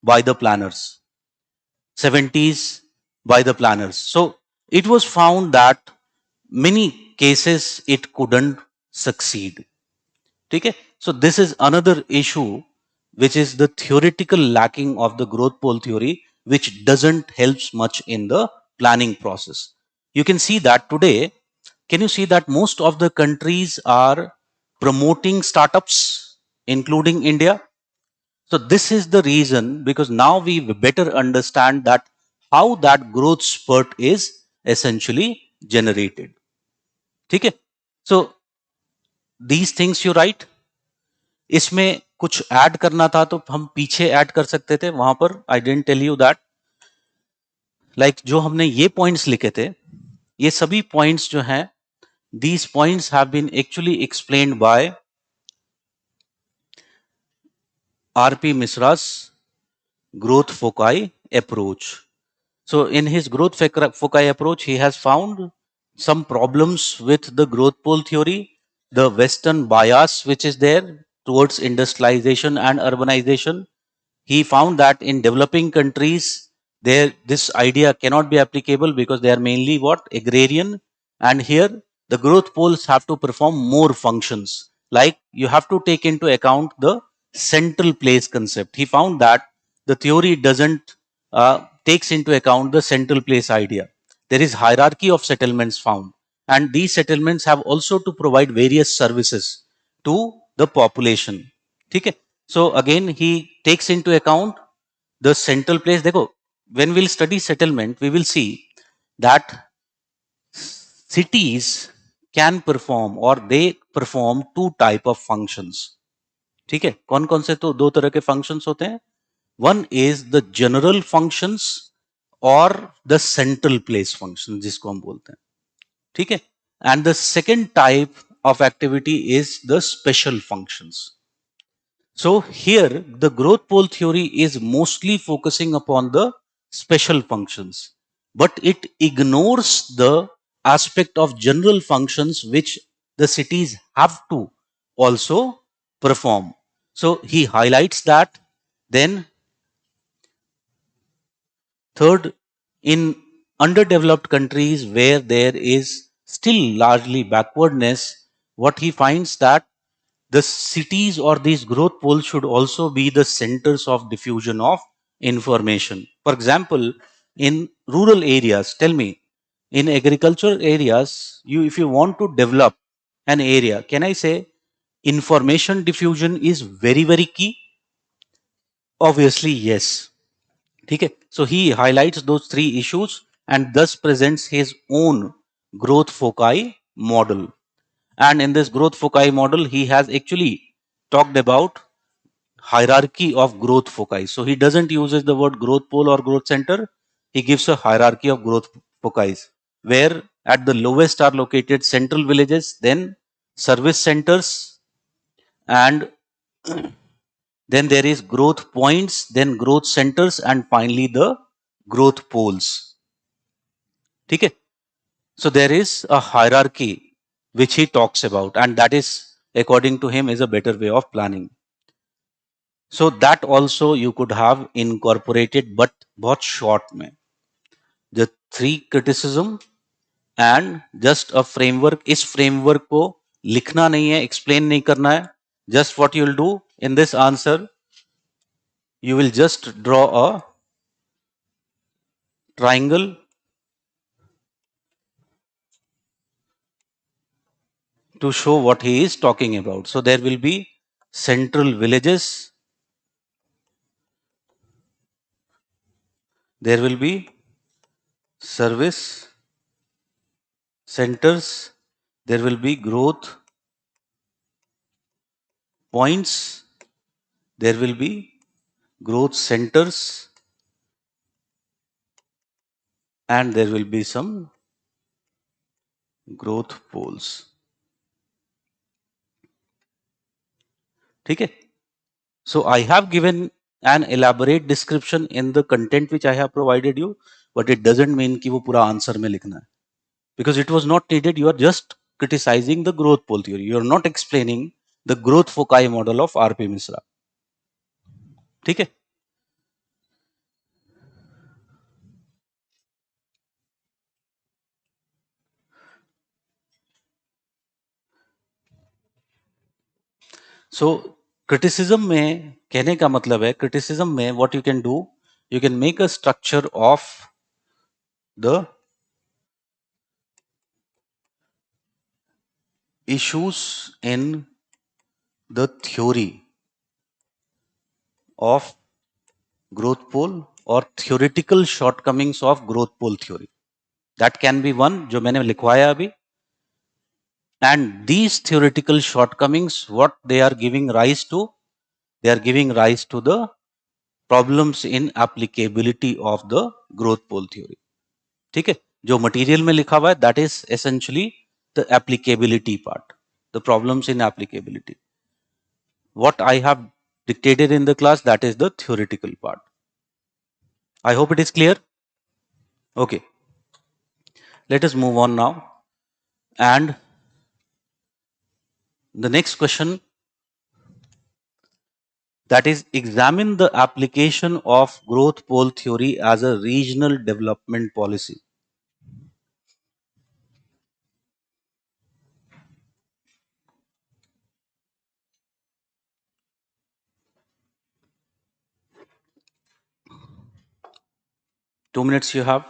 by the planners, 70s by the planners. So it was found that many cases it couldn't succeed. Okay? So this is another issue, which is the theoretical lacking of the growth pole theory, which doesn't help much in the planning process. You can see that today. Can you see that most of the countries are promoting startups, including India? So this is the reason, because now we better understand that how that growth spurt is essentially generated. Okay? So these things you write, इसमें कुछ add करना था तो हम पीछे add कर सकते थे, वहां पर I didn't tell you that, like जो हमने ये पॉइंट्स लिखे थे, ये सभी पॉइंट्स जो हैं, these points have been actually explained by R.P. Misra's growth foci approach. So in his growth foci approach, he has found some problems with the growth pole theory, the Western bias which is there towards industrialization and urbanization. He found that in developing countries, there this idea cannot be applicable because they are mainly what? Agrarian. And here the growth poles have to perform more functions. Like you have to take into account the central place concept. He found that the theory doesn't takes into account the central place idea. There is hierarchy of settlements found, and these settlements have also to provide various services to the population. Okay? So again, he takes into account the central place. Dekho, when we'll study settlement, we will see that cities can perform or they perform two type of functions. ठीक है, कौन कौन से तो दो तरह के functions होते हैं. One is the general functions और the central place functions जिसको हम बोलते हैं. ठीक है, and the second type of activity is the special functions. So here the growth pole theory is mostly focusing upon the special functions, but it ignores the aspect of general functions which the cities have to also perform. So he highlights that. Then third, in underdeveloped countries where there is still largely backwardness, what he finds that the cities or these growth poles should also be the centers of diffusion of information. For example, in rural areas, tell me, in agricultural areas, you if you want to develop an area, can I say information diffusion is very, very key? Obviously, yes. Okay. So he highlights those three issues and thus presents his own growth foci model. And in this growth foci model, he has actually talked about hierarchy of growth foci. So he doesn't use the word growth pole or growth center. He gives a hierarchy of growth foci, where at the lowest are located central villages, then service centers, and then there is growth points, then growth centers, and finally the growth poles. Okay. So there is a hierarchy which he talks about, and that is, according to him, is a better way of planning. So that also you could have incorporated, but बहुत short में. The three criticism and just a framework. इस framework को लिखना नहीं है, explain नहीं करना है. Just what you will do in this answer, you will just draw a triangle to show what he is talking about. So there will be central villages, there will be service centers, there will be growth points, there will be growth centers, and there will be some growth poles. ठीक है. So I have given an elaborate description in the content which I have provided you, but it doesn't mean कि वो पूरा answer में लिखना है, because it was not needed. You are just criticizing the growth pole theory. You are not explaining the growth foci model of R.P. Misra. ठीक है. So criticism में कहने का मतलब है, criticism में what you can do, you can make a structure of the issues in the theory of growth pole or theoretical shortcomings of growth pole theory. That can be one जो मैंने लिखवाया अभी. And these theoretical shortcomings, what they are giving rise to, they are giving rise to the problems in applicability of the growth pole theory. ठीक है. जो material में लिखा हुआ है, that is essentially the applicability part, the problems in applicability. What I have dictated in the class, that is the theoretical part. I hope it is clear. Okay. Let us move on now. And the next question, that is, examine the application of growth pole theory as a regional development policy. Two minutes you have.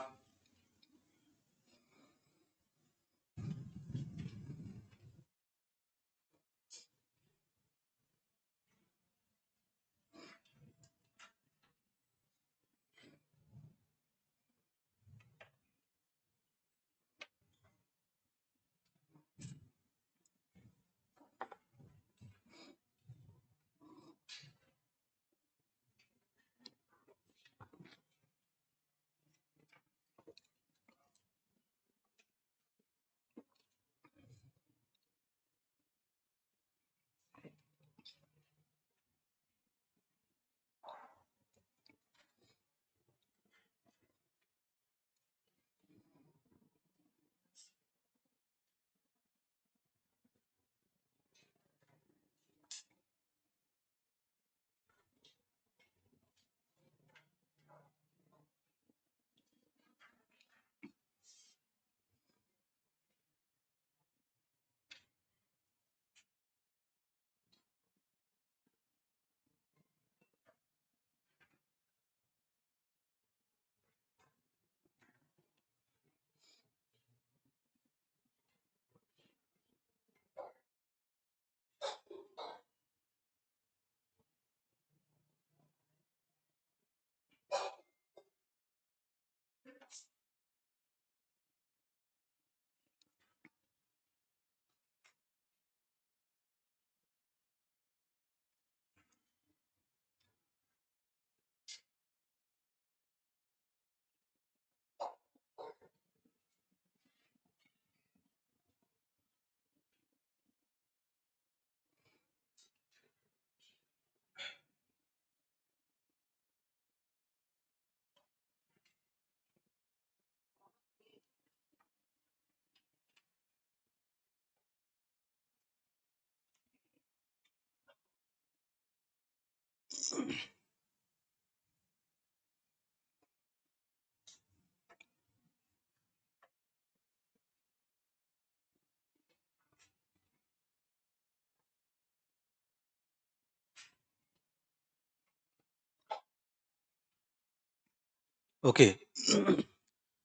Okay.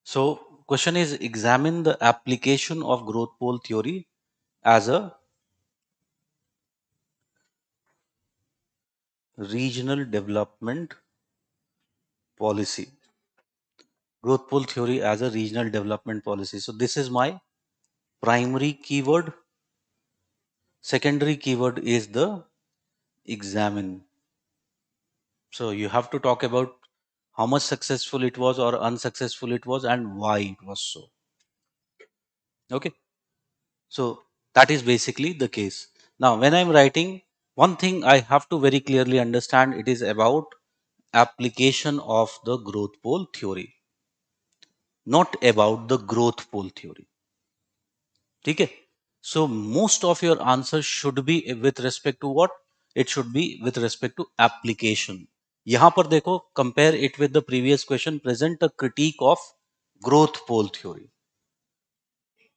So, question is examine the application of growth pole theory as a regional development policy. Growth pole theory as a regional development policy. So, this is my primary keyword. Secondary keyword is the examine. So, you have to talk about how much successful it was or unsuccessful it was and why it was so. Okay. So, that is basically the case. Now, when I'm writing, one thing I have to very clearly understand, it is about application of the growth pole theory, not about the growth pole theory. Okay. So most of your answers should be with respect to what? It should be with respect to application. यहाँ पर देखो, compare it with the previous question, present a critique of growth pole theory.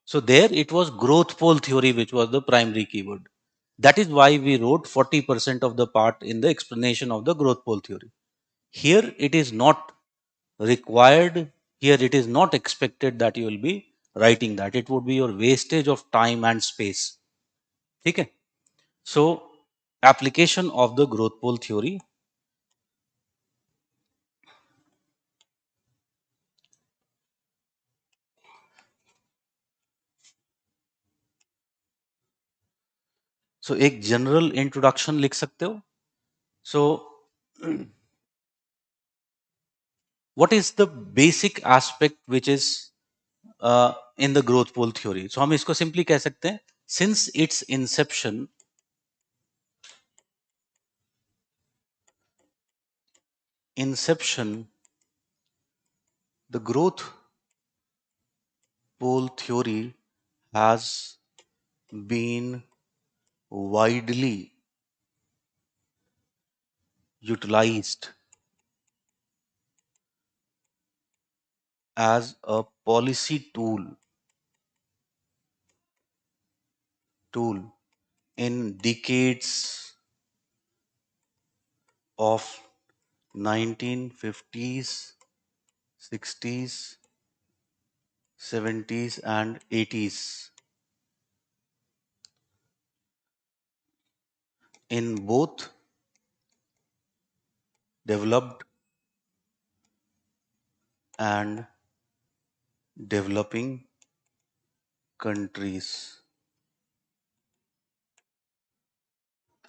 So there it was growth pole theory which was the primary keyword. That is why we wrote 40% of the part in the explanation of the growth pole theory. Here it is not required, here it is not expected that you will be writing that. It would be your wastage of time and space. Okay. So application of the growth pole theory. So एक general introduction लिख सकते हो. So what is the basic aspect which is in the growth pole theory? So हम इसको simply कह सकते हैं, since its inception, the growth pole theory has been widely utilized as a policy tool in decades of 1950s, 60s, 70s and 80s in both developed and developing countries.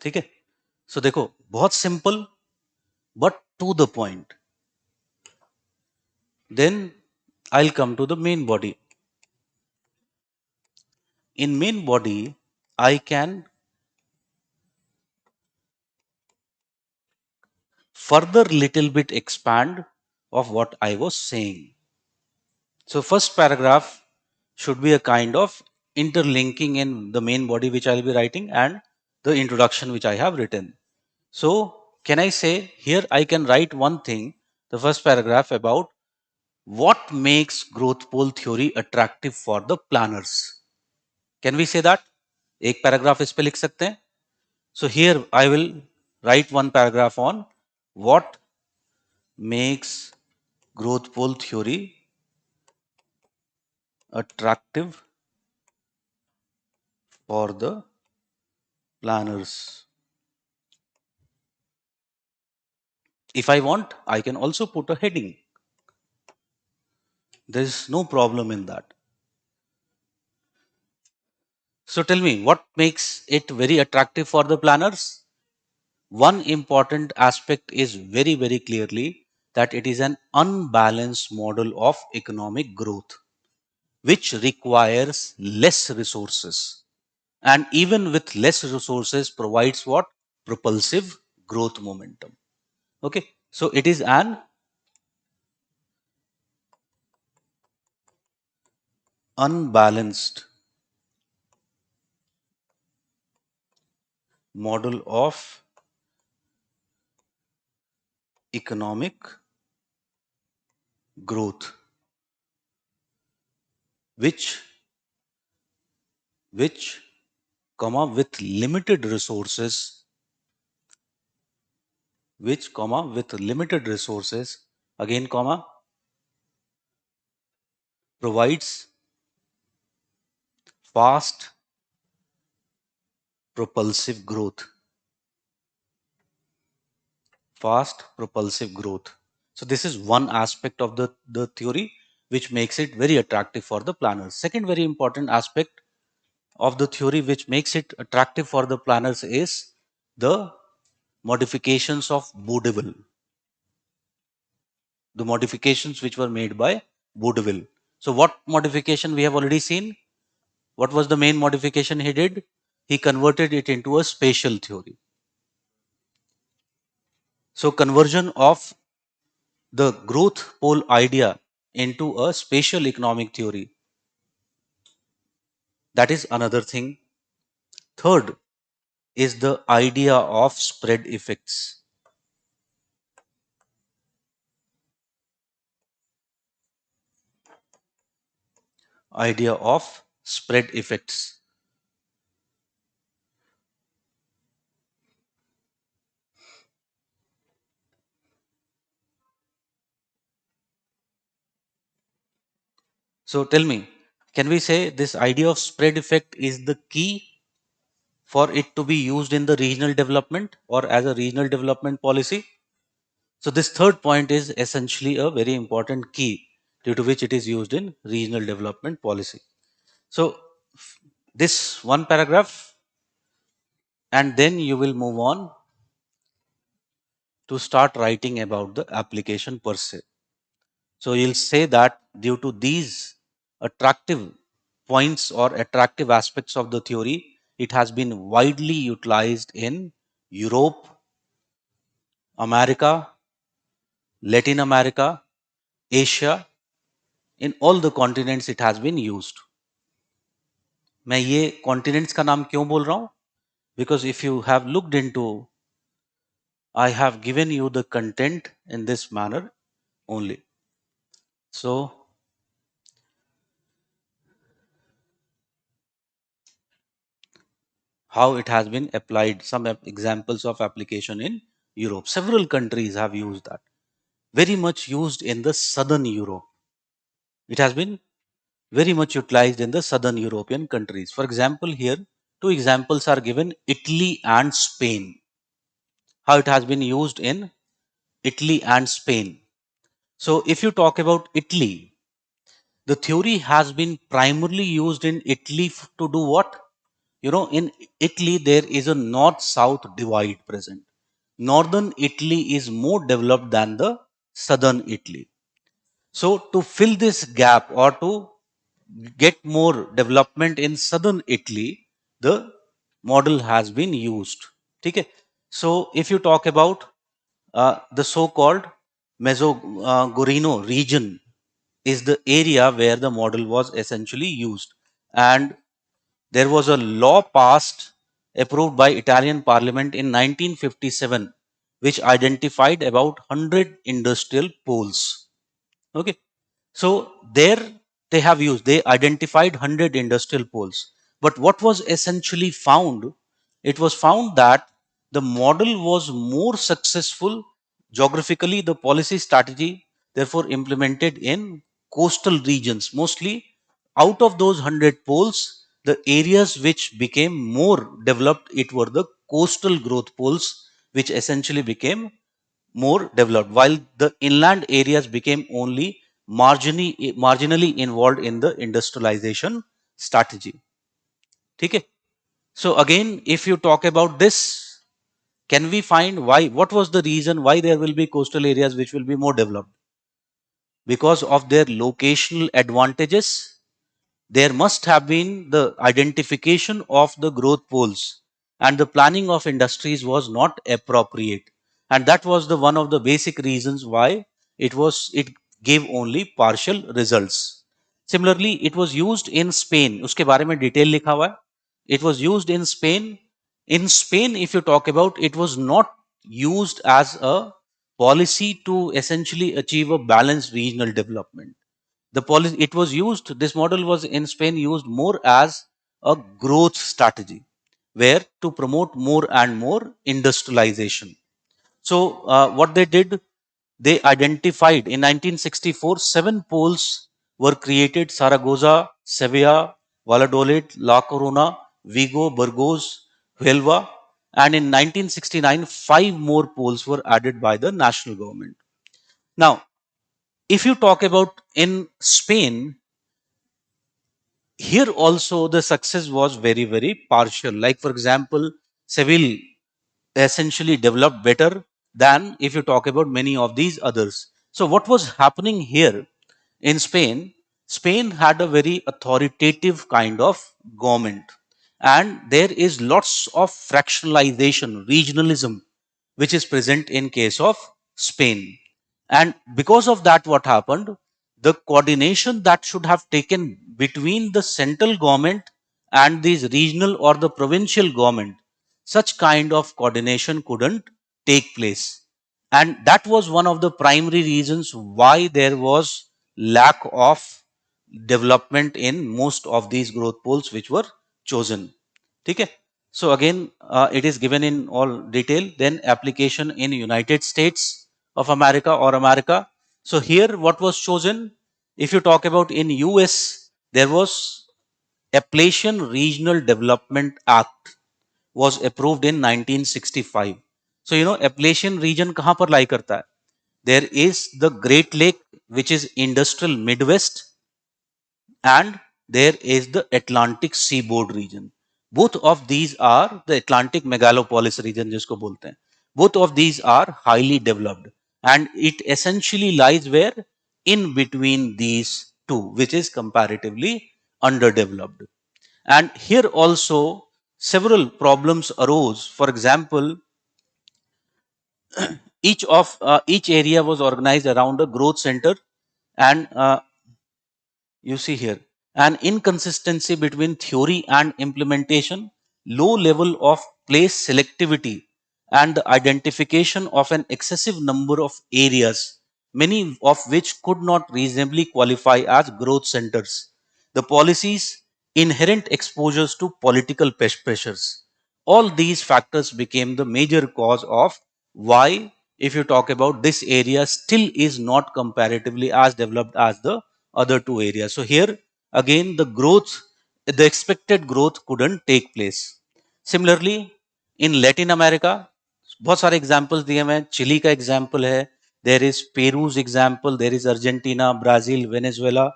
ठीक है. सो देखो, बहुत simple but to the point. Then I'll come to the main body. In main body, I can further little bit expand of what I was saying. So first paragraph should be a kind of interlinking in the main body which I'll be writing and the introduction which I have written. So can I say here I can write one thing, the first paragraph about what makes growth pole theory attractive for the planners. Can we say that? एक paragraph इस पे लिख सकते हैं. So here I will write one paragraph on what makes growth pole theory attractive for the planners. If I want, I can also put a heading. There is no problem in that. So tell me, what makes it very attractive for the planners? One important aspect is very, very clearly that it is an unbalanced model of economic growth, which requires less resources. And even with less resources, provides what? Propulsive growth momentum. Okay. So it is an unbalanced model of economic growth, which which with limited resources, with limited resources, again, provides fast propulsive growth. Fast propulsive growth. So this is one aspect of the theory which makes it very attractive for the planners. Second very important aspect of the theory which makes it attractive for the planners is the modifications of Vaudeville. The modifications which were made by Vaudeville. So what modification we have already seen? What was the main modification he did? He converted it into a spatial theory. So conversion of the growth pole idea into a spatial economic theory. That is another thing. Third is the idea of spread effects. Idea of spread effects. So tell me, can we say this idea of spread effect is the key for it to be used in the regional development or as a regional development policy? So this third point is essentially a very important key due to which it is used in regional development policy. So this one paragraph, and then you will move on to start writing about the application per se. So you'll say that due to these attractive points or attractive aspects of the theory, it has been widely utilized in Europe, America, Latin America, Asia, in all the continents it has been used. मैं ये continents का नाम क्यों बोल रहा हूं? Because if you have looked into, I have given you the content in this manner only. So how it has been applied, some examples of application in Europe. Several countries have used that. Very much used in the southern Europe. It has been very much utilized in the southern European countries. For example, here two examples are given: Italy and Spain. How it has been used in Italy and Spain. So if you talk about Italy, the theory has been primarily used in Italy to do what? You know, in Italy, there is a north south divide present. Northern Italy is more developed than the southern Italy. So, to fill this gap or to get more development in southern Italy, the model has been used. Okay? So, if you talk about the so called Mezzogorino region, is the area where the model was essentially used. And there was a law passed, approved by Italian Parliament in 1957, which identified about 100 industrial poles. Okay, so there they identified 100 industrial poles. But what was essentially found? It was found that the model was more successful geographically. The policy strategy, therefore, implemented in coastal regions. Mostly out of those 100 poles, the areas which became more developed, it were the coastal growth poles, which essentially became more developed, while the inland areas became only marginally involved in the industrialization strategy. Okay? So again, if you talk about this, can we find why? What was the reason why there will be coastal areas which will be more developed? Because of their locational advantages. There must have been the identification of the growth poles, and the planning of industries was not appropriate. And that was the one of the basic reasons why it gave only partial results. Similarly, it was used in Spain. उसके बारे में detail लिखा हुआ है. It was used in Spain. In Spain, if you talk about, it was not used as a policy to essentially achieve a balanced regional development. The policy it was used, this model was in Spain used more as a growth strategy, where to promote more and more industrialization. So what they did, they identified in 1964 7 poles were created: Saragossa, Sevilla, Valladolid, La Coruna, Vigo, Burgos, Huelva, and in 1969, five more poles were added by the national government. Now, if you talk about in Spain, here also the success was very, very partial. Like, for example, Seville essentially developed better than if you talk about many of these others. So, what was happening here in Spain? Spain had a very authoritative kind of government, and there is lots of fractionalization, regionalism, which is present in case of Spain. And because of that, what happened? The coordination that should have taken between the central government and these regional or the provincial government, such kind of coordination couldn't take place. And that was one of the primary reasons why there was lack of development in most of these growth poles which were chosen. Okay. So again, it is given in all detail. Then application in United States of America or America. So here what was chosen? If you talk about in US, there was Appalachian Regional Development Act was approved in 1965. So you know Appalachian region कहाँ पर lie करता है? There is the Great Lake, which is industrial Midwest, and there is the Atlantic seaboard region. Both of these are the Atlantic megalopolis region जिसको बोलते हैं. Both of these are highly developed, and it essentially lies where in between these two, which is comparatively underdeveloped. And here also several problems arose. For example, each area was organized around a growth center, and you see here an inconsistency between theory and implementation, low level of place selectivity, and the identification of an excessive number of areas, many of which could not reasonably qualify as growth centers. The policies, inherent exposures to political pressures, all these factors became the major cause of why, if you talk about this area, still is not comparatively as developed as the other two areas. So here again the expected growth couldn't take place. Similarly, in Latin America, बहुत सारे examples दिए हुए हैं. Chilli का example है, there is Peru's example, there is Argentina, Brazil, Venezuela,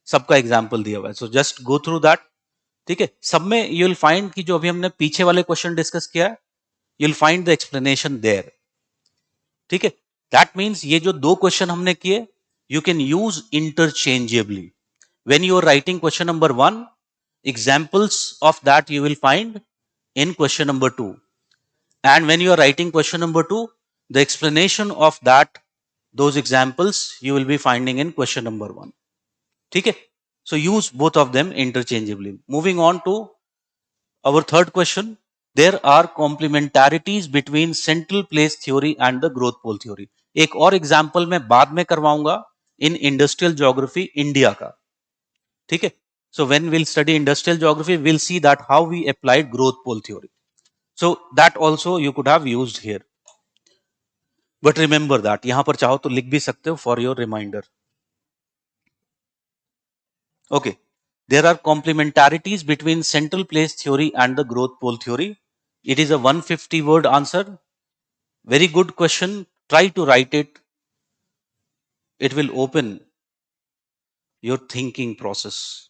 सबका example दिया हुआ है. So just go through that. ठीक है, सब में यू विल फाइंड कि जो अभी हमने पीछे वाले क्वेश्चन डिस्कस किया है, you will find the explanation there. ठीक है, दैट मीन्स ये जो दो क्वेश्चन हमने किए, you can use interchangeably. When you are writing question number 1, examples of that you will find in question number 2. And when you are writing question number 2, the explanation of those examples you will be finding in question number 1. Okay? So use both of them interchangeably. Moving on to our third question. There are complementarities between central place theory and the growth pole theory. एक और example मैं बाद में करवाऊंगा in industrial geography India का. ठीक है, so when we'll study industrial geography, we'll see that how we applied growth pole theory. So that also you could have used here. But remember that यहां पर चाहो तो लिख भी सकते हो for your reminder. Okay. There are complementarities between central place theory and the growth pole theory. It is a 150 word answer. Very good question. Try to write it. It will open your thinking process.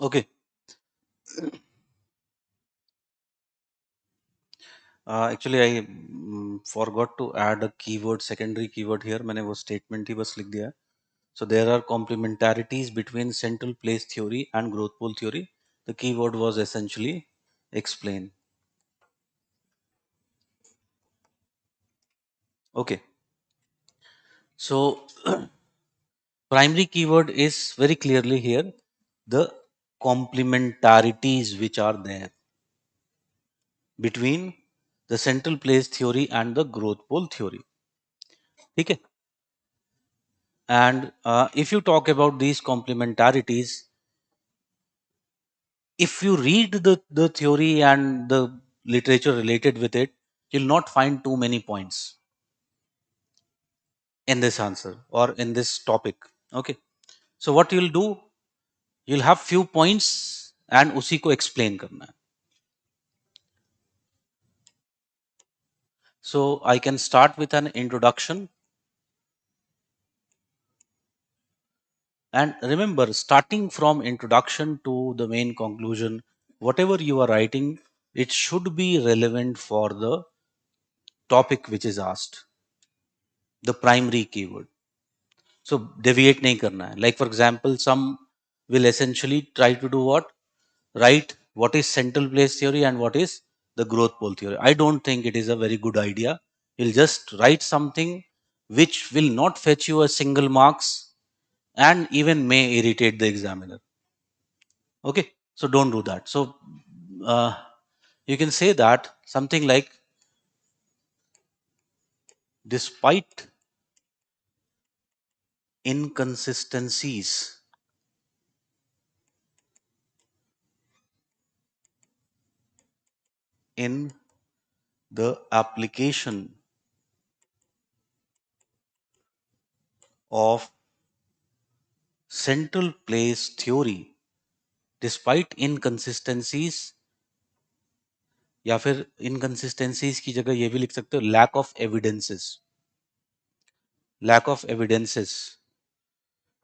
Okay. Actually, I forgot to add a keyword, secondary keyword here. मैंने वो statement ही बस लिख दिया है. So there are complementarities between central place theory and growth pole theory. The keyword was essentially explain. Okay. So primary keyword is very clearly here the complementarities which are there between the central place theory and the growth pole theory. ठीक है? And if you talk about these complementarities, if you read the theory and the literature related with it, you'll not find too many points in this answer or in this topic. Okay. So what you'll do, you'll have few points and उसी को explain करना है. So I can start with an introduction. And remember, starting from introduction to the main conclusion, whatever you are writing, it should be relevant for the topic which is asked, the primary keyword. So deviate nahi karna hai. Like for example, some will essentially try to do what? Write what is central place theory and what is the growth pole theory. I don't think it is a very good idea. You'll just write something which will not fetch you a single marks and even may irritate the examiner. Okay, so don't do that. So uh, you can say that something like, despite inconsistencies in the application of central place theory, despite inconsistencies, या फिर inconsistencies की जगह ये भी लिख सकते हो lack of evidences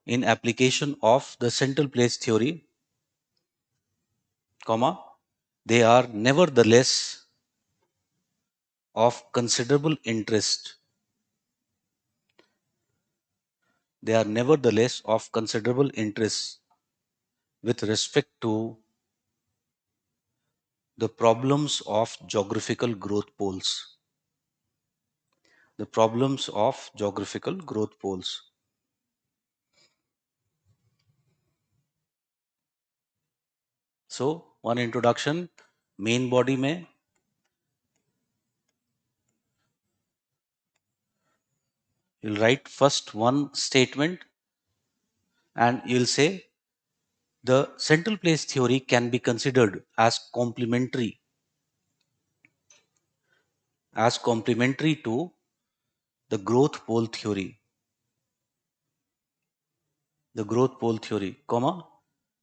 in application of the central place theory, comma, they are nevertheless of considerable interest. They are nevertheless of considerable interest with respect to the problems of geographical growth poles. The problems of geographical growth poles. So, one introduction, main body में you'll write first one statement and you'll say the central place theory can be considered as complementary to the growth pole theory. The growth pole theory, comma,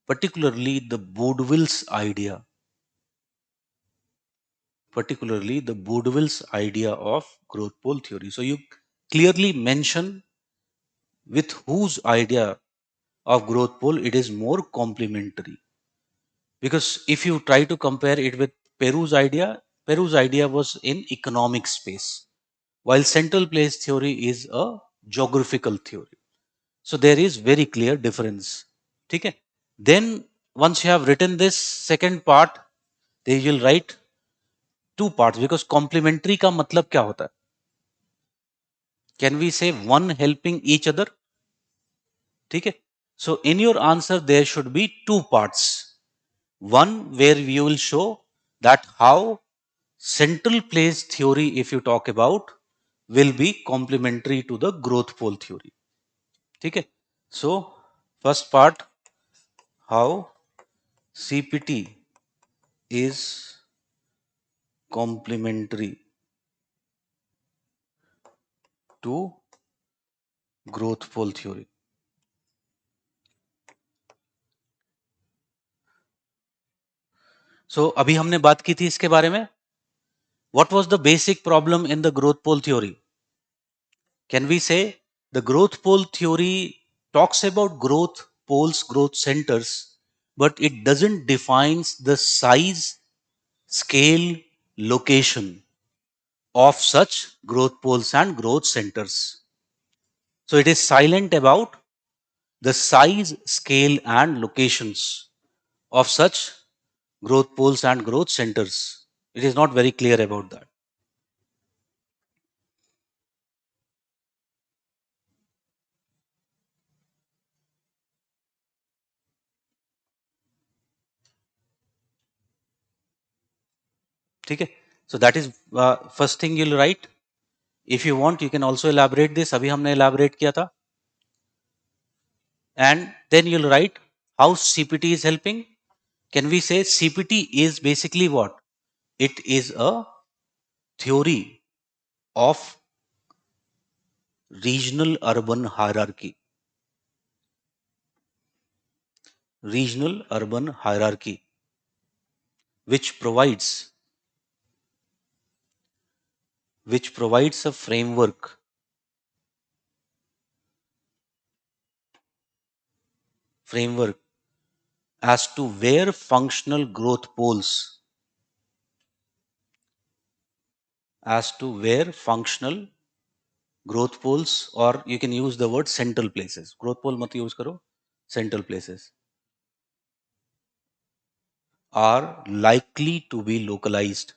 particularly the Boudeville's idea. Particularly the Boudeville's idea of growth pole theory. So you clearly mention with whose idea of growth pole it is more complementary. Because if you try to compare it with Peru's idea was in economic space, while central place theory is a geographical theory. So there is very clear difference. ठीक है? Then once you have written this second part, they will write two parts because complementary का मतलब क्या होता है? Can we say one helping each other? ठीक है? So in your answer there should be two parts. One where you will show that how central place theory, if you talk about, will be complementary to the growth pole theory. ठीक है? So first part, how CPT is complementary to growth pole theory. So अभी हमने बात की थी इसके बारे में. What was the basic problem in the growth pole theory? Can we say the growth pole theory talks about growth poles, growth centers, but it doesn't defines the size, scale, location of such growth poles and growth centers. So it is silent about the size, scale, and locations of such growth poles and growth centers. It is not very clear about that. Okay? So that is first thing you'll write. If you want, you can also elaborate this. अभी हमने elaborate किया था. And then you'll write how CPT is helping. Can we say CPT is basically what? It is a theory of regional urban hierarchy. Regional urban hierarchy, which provides a framework as to where functional growth poles, or you can use the word central places. Growth pole mat use karo, central places are likely to be localized.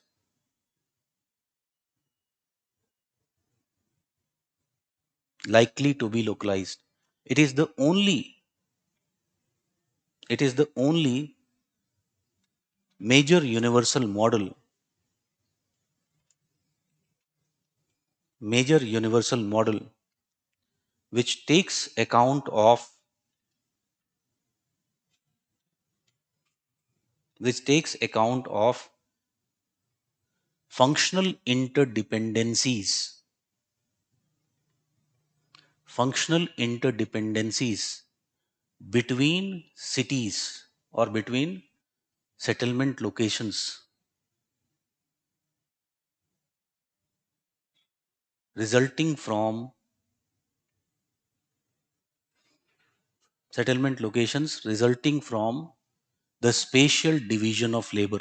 Likely to be localized. It is the only major universal model which takes account of functional interdependencies between cities or between settlement locations, resulting from the spatial division of labor.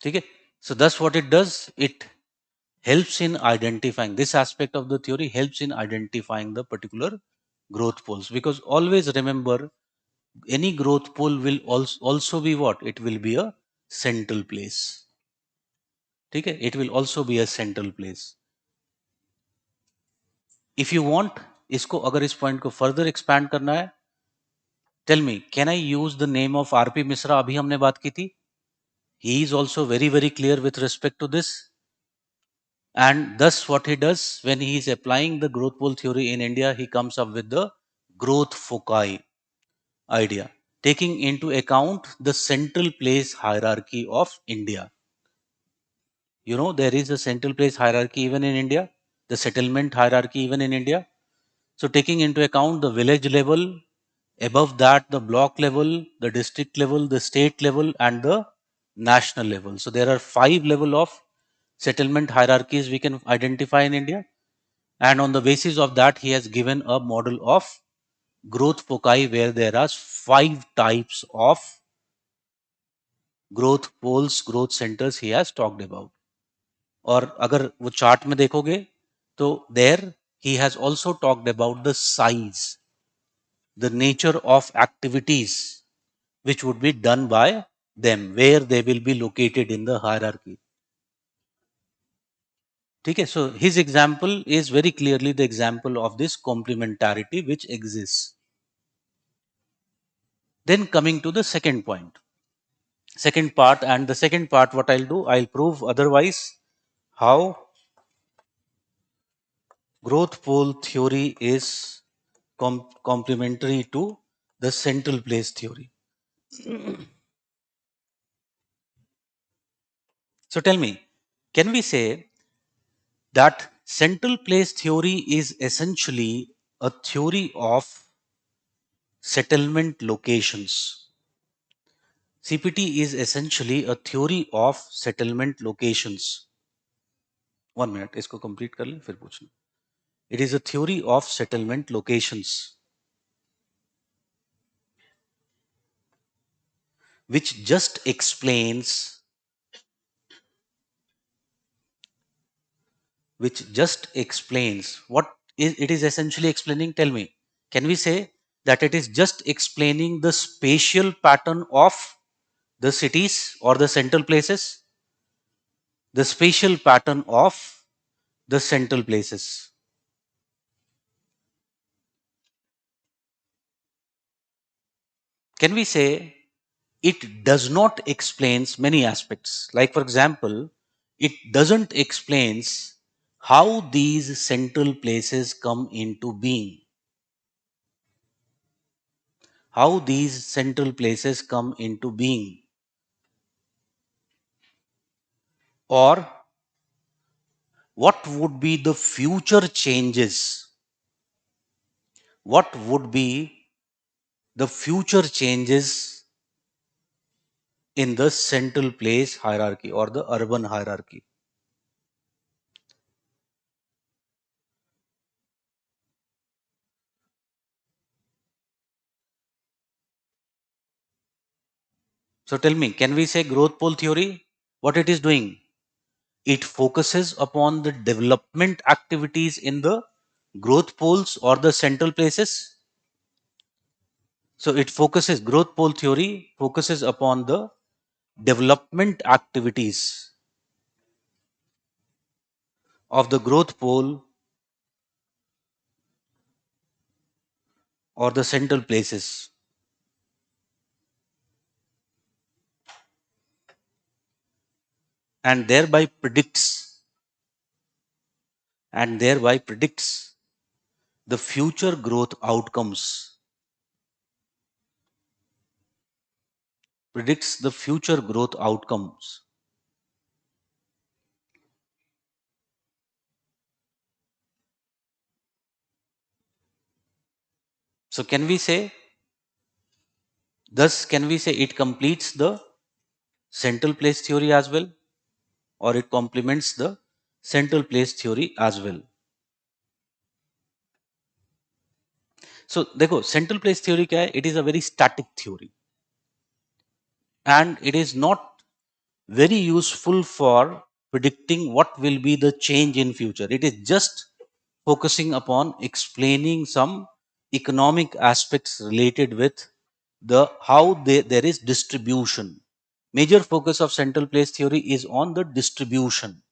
Okay? So that's what it does. It helps in identifying, this aspect of the theory helps in identifying the particular growth poles, because always remember, any growth pole will also be what? It will be a central place. Okay? It will also be a central place. If you want, इसको अगर इस point को further expand करना है, tell me, can I use the name of RP Mishra? अभी हमने बात की थी. He is also very very clear with respect to this, and thus what he does when he is applying the growth pole theory in India, he comes up with the growth foci idea, taking into account the central place hierarchy of India. You know, there is a central place hierarchy even in India, the settlement hierarchy even in India. So taking into account the village level, above that the block level, the district level, the state level, and the national level. So there are 5 level of settlement hierarchies we can identify in India, and on the basis of that he has given a model of growth foci where there are 5 types of growth poles, growth centers he has talked about. और अगर वो chart में देखोगे तो there he has also talked about the size, the nature of activities which would be done by them, where they will be located in the hierarchy. Okay, so his example is very clearly the example of this complementarity which exists. Then coming to the second part, and the second part, what I'll do, I'll prove otherwise how growth pole theory is complementary to the central place theory. So tell me, can we say that central place theory is essentially a theory of settlement locations? CPT is essentially a theory of settlement locations. 1 minute, इसको complete कर लें फिर पूछना. It is a theory of settlement locations which just explains what it is essentially explaining. Tell me, can we say that it is just explaining the spatial pattern of the cities or the central places? The spatial pattern of the central places. Can we say it does not explains many aspects? Like for example, it doesn't explains how these central places come into being. How these central places come into being. Or what would be the future changes? What would be the future changes in the central place hierarchy or the urban hierarchy? So tell me, can we say growth pole theory? What it is doing? It focuses upon the development activities in the growth poles or the central places. So it focuses, growth pole theory focuses upon the development activities of the growth pole or the central places. And thereby predicts the future growth outcomes. Predicts the future growth outcomes. So can we say, thus can we say it completes the central place theory as well, or it complements the central place theory as well? So देखो central place theory क्या है? It is a very static theory and it is not very useful for predicting what will be the change in future. It is just focusing upon explaining some economic aspects related with the how there is distribution. Major focus of central place theory is on the distribution.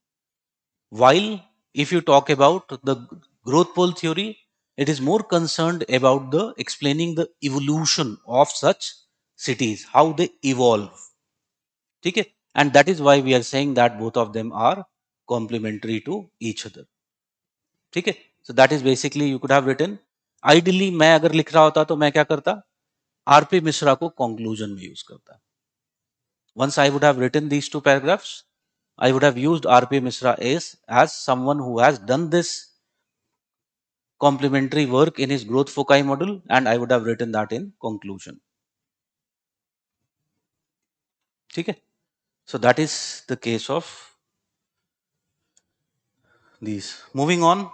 While if you talk about the growth pole theory, it is more concerned about the explaining the evolution of such cities, how they evolve. ठीक है? And that is why we are saying that both of them are complementary to each other. ठीक है? So that is basically you could have written. Ideally मैं अगर लिख रहा होता तो मैं क्या करता? आरपी मिश्रा को conclusion में use करता. Once I would have written these two paragraphs, I would have used RP Mishra as someone who has done this complementary work in his growth foci model, and I would have written that in conclusion. Okay? So that is the case of these. Moving on,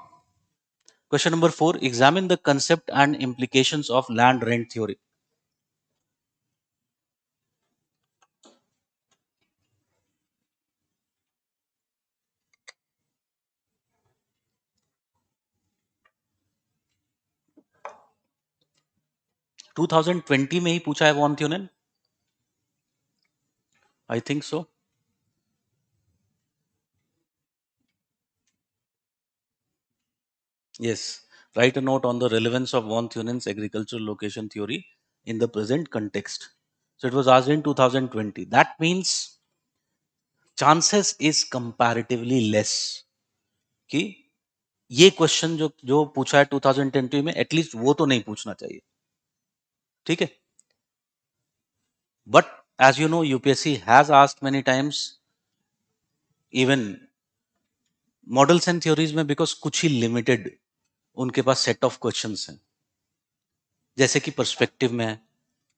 question number 4, examine the concept and implications of land rent theory. टू 2020 में ही पूछा है von Thunen, I think so. Yes, write a note on the relevance of von Thunen's agricultural location theory in the present context. So it was asked in 2020. That means chances is comparatively less कि ये question जो जो पूछा है 2020 में at least वो तो नहीं पूछना चाहिए. ठीक है? But as you know, UPSC has asked many times even models and theories में, बिकॉज कुछ ही लिमिटेड उनके पास सेट ऑफ क्वेश्चंस हैं, जैसे कि पर्सपेक्टिव में है,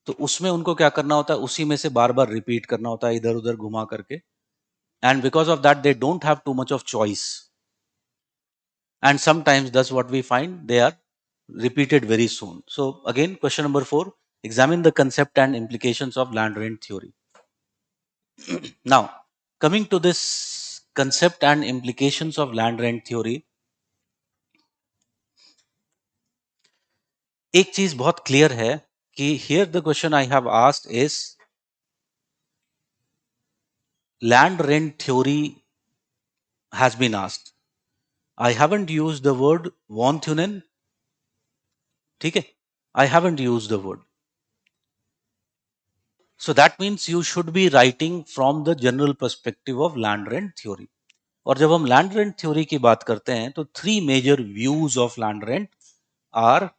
तो उसमें उनको क्या करना होता है, उसी में से बार बार रिपीट करना होता है इधर उधर घुमा करके, and because of that they don't have too much of choice, and sometimes that's what we find, they are repeated very soon. So again, question number 4, examine the concept and implications of land rent theory. Now coming to this concept and implications of land rent theory, एक चीज बहुत clear है कि here the question I have asked is land rent theory has been asked. I haven't used the word von Thunen, ठीक है, I haven't used the word. So that means you should be writing from the general perspective of land rent theory. और जब हम land rent theory की बात करते हैं तो 3 major views of land rent are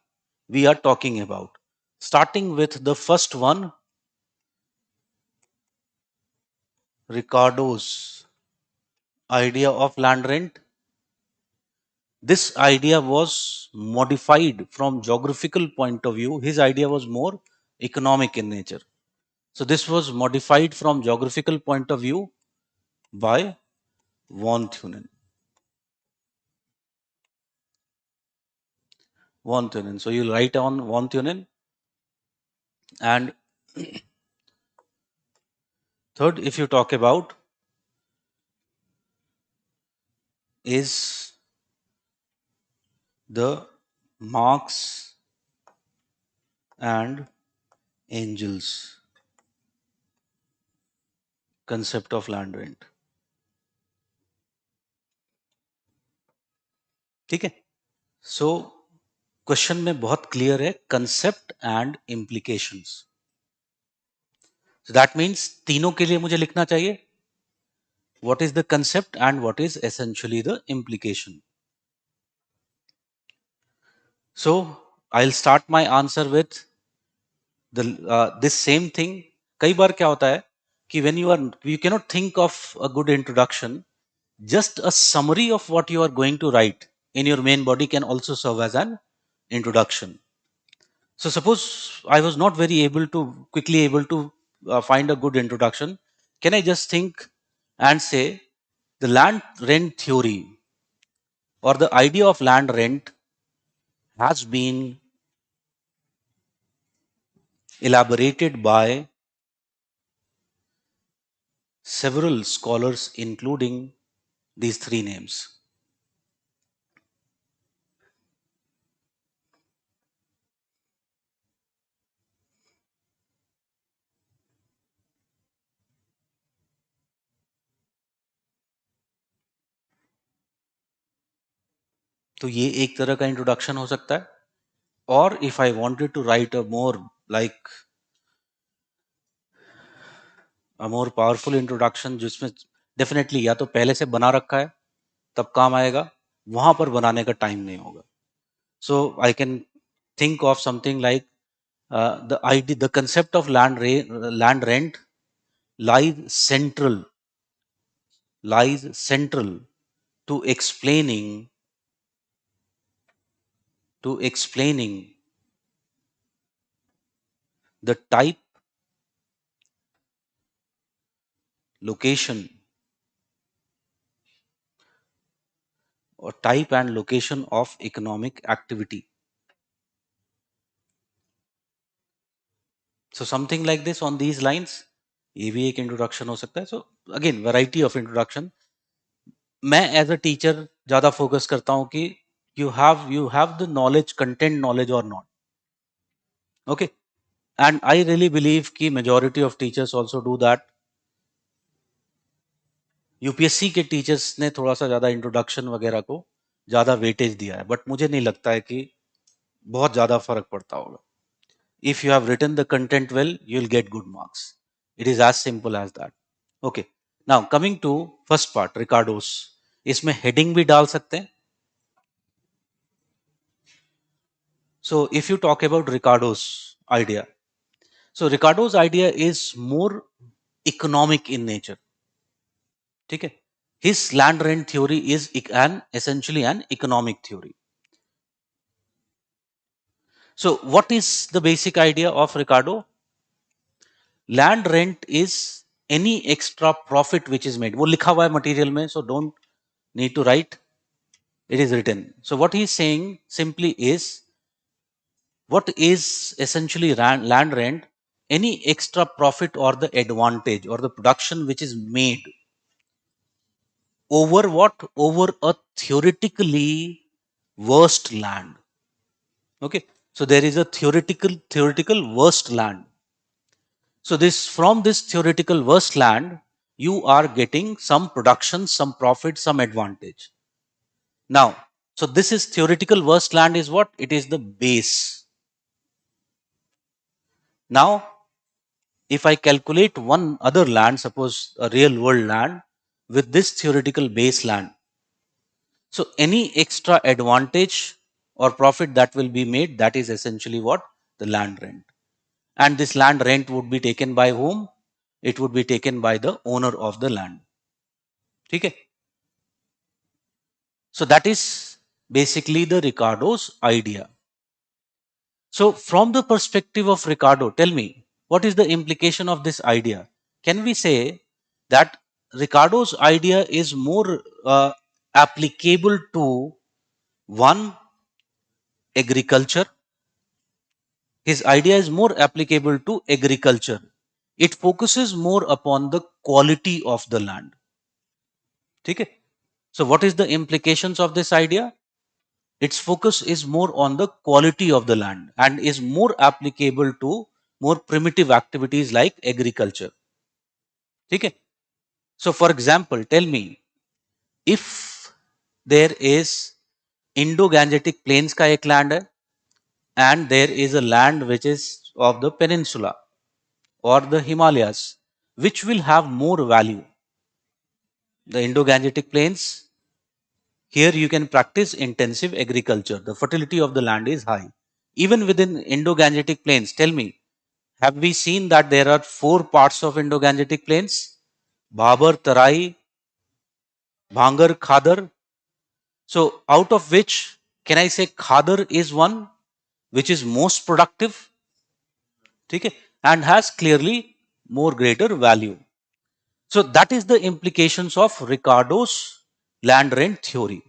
we are talking about. Starting with the first one, Ricardo's idea of land rent. This idea was modified from geographical point of view. His idea was more economic in nature. So this was modified from geographical point of view by von Thunen. Von Thunen. So you'll write on von Thunen. And third, if you talk about, is the Marx and Engels concept of land rent. ठीक है, so question में बहुत clear है concept and implications. So that means तीनों के लिए मुझे लिखना चाहिए what is the concept and what is essentially the implication. So I'll start my answer with the this same thing. कई बार क्या होता है कि when you cannot think of a good introduction, just a summary of what you are going to write in your main body can also serve as an introduction. So suppose I was not very quickly able to find a good introduction, can I just think and say the land rent theory or the idea of land rent has been elaborated by several scholars including these three names. तो ये एक तरह का introduction हो सकता है. और if I wanted to write a more like a more powerful introduction जिसमें डेफिनेटली या तो पहले से बना रखा है तब काम आएगा, वहां पर बनाने का टाइम नहीं होगा. So I can think of something like the concept of land rent lies central to explaining the type, location or type and location of economic activity. So something like this on these lines, ये भी एक introduction हो सकता है. So again variety of introduction. मैं as a teacher ज्यादा focus करता हूं कि you have the knowledge, content knowledge or not. Okay, and I really believe कि majority of teachers also do that. UPSC के टीचर्स ने थोड़ा सा ज्यादा इंट्रोडक्शन वगैरह को ज्यादा वेटेज दिया है, बट मुझे नहीं लगता है कि बहुत ज्यादा फर्क पड़ता होगा. If you have written the content well, you'll get good marks. It is as simple as that. Okay. Now coming to first part, Ricardo's. इसमें heading भी डाल सकते हैं. So if you talk about Ricardo's idea, so Ricardo's idea is more economic in nature. ठीक है. His land rent theory is essentially an economic theory. So what is the basic idea of Ricardo? Land rent is any extra profit which is made. वो लिखा हुआ है material में, so don't need to write, it is written. So what he is saying simply is, what is essentially land rent? Any extra profit or the advantage or the production which is made over what? Over a theoretically worst land. Okay, so there is a theoretical worst land. So this, from this theoretical worst land, you are getting some production, some profit, some advantage. Now, so this is theoretical worst land is what? It is the base. Now, if I calculate one other land, suppose a real world land with this theoretical base land, so any extra advantage or profit that will be made, that is essentially what? The land rent. And this land rent would be taken by whom? It would be taken by the owner of the land. Okay? So that is basically the Ricardo's idea. So from the perspective of Ricardo, tell me, what is the implication of this idea? Can we say that Ricardo's idea is more applicable to one, agriculture? His idea is more applicable to agriculture. It focuses more upon the quality of the land. Okay? So what is the implications of this idea? Its focus is more on the quality of the land and is more applicable to more primitive activities like agriculture. Okay? So for example, tell me, if there is Indo-Gangetic plains का एक land है, and there is a land which is of the peninsula or the Himalayas, which will have more value? The Indo-Gangetic plains, here you can practice intensive agriculture. The fertility of the land is high. Even within Indo-Gangetic plains, tell me, have we seen that there are 4 parts of Indo-Gangetic plains? Bhabar, Tarai, Bhangar, Khadar. So out of which, can I say Khadar is one which is most productive, okay, and has clearly more greater value. So that is the implications of Ricardo's land rent theory.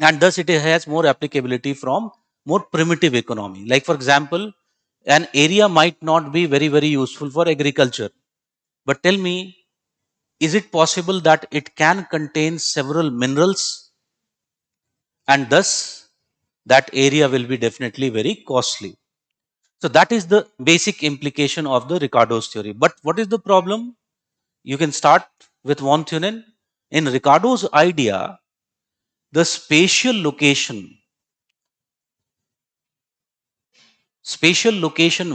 And thus it has more applicability from more primitive economy. Like for example, an area might not be very useful for agriculture. But tell me, is it possible that it can contain several minerals, and thus that area will be definitely very costly? So that is the basic implication of the Ricardo's theory. But what is the problem? You can start with von Thunen. In Ricardo's idea, the spatial location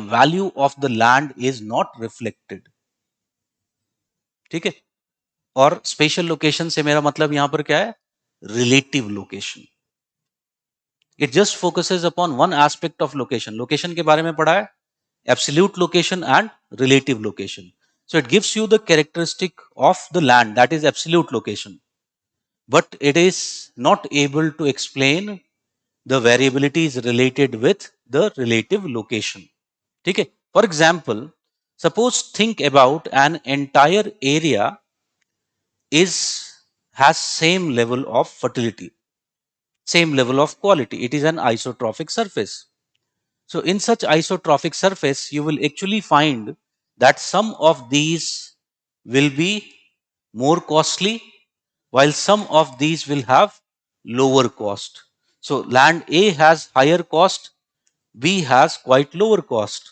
value of the land is not reflected. ठीक है? और special location से मेरा मतलब यहां पर क्या है? Relative location. It just focuses upon one aspect of location. Location के बारे में पढ़ा है, absolute location and relative location. So it gives you the characteristic of the land, that is absolute location, but it is not able to explain the variabilities related with the relative location. ठीक है? For example, suppose think about an entire area has same level of fertility, same level of quality. It is an isotrophic surface. So in such isotrophic surface, you will actually find that some of these will be more costly, while some of these will have lower cost. So land A has higher cost, B has quite lower cost.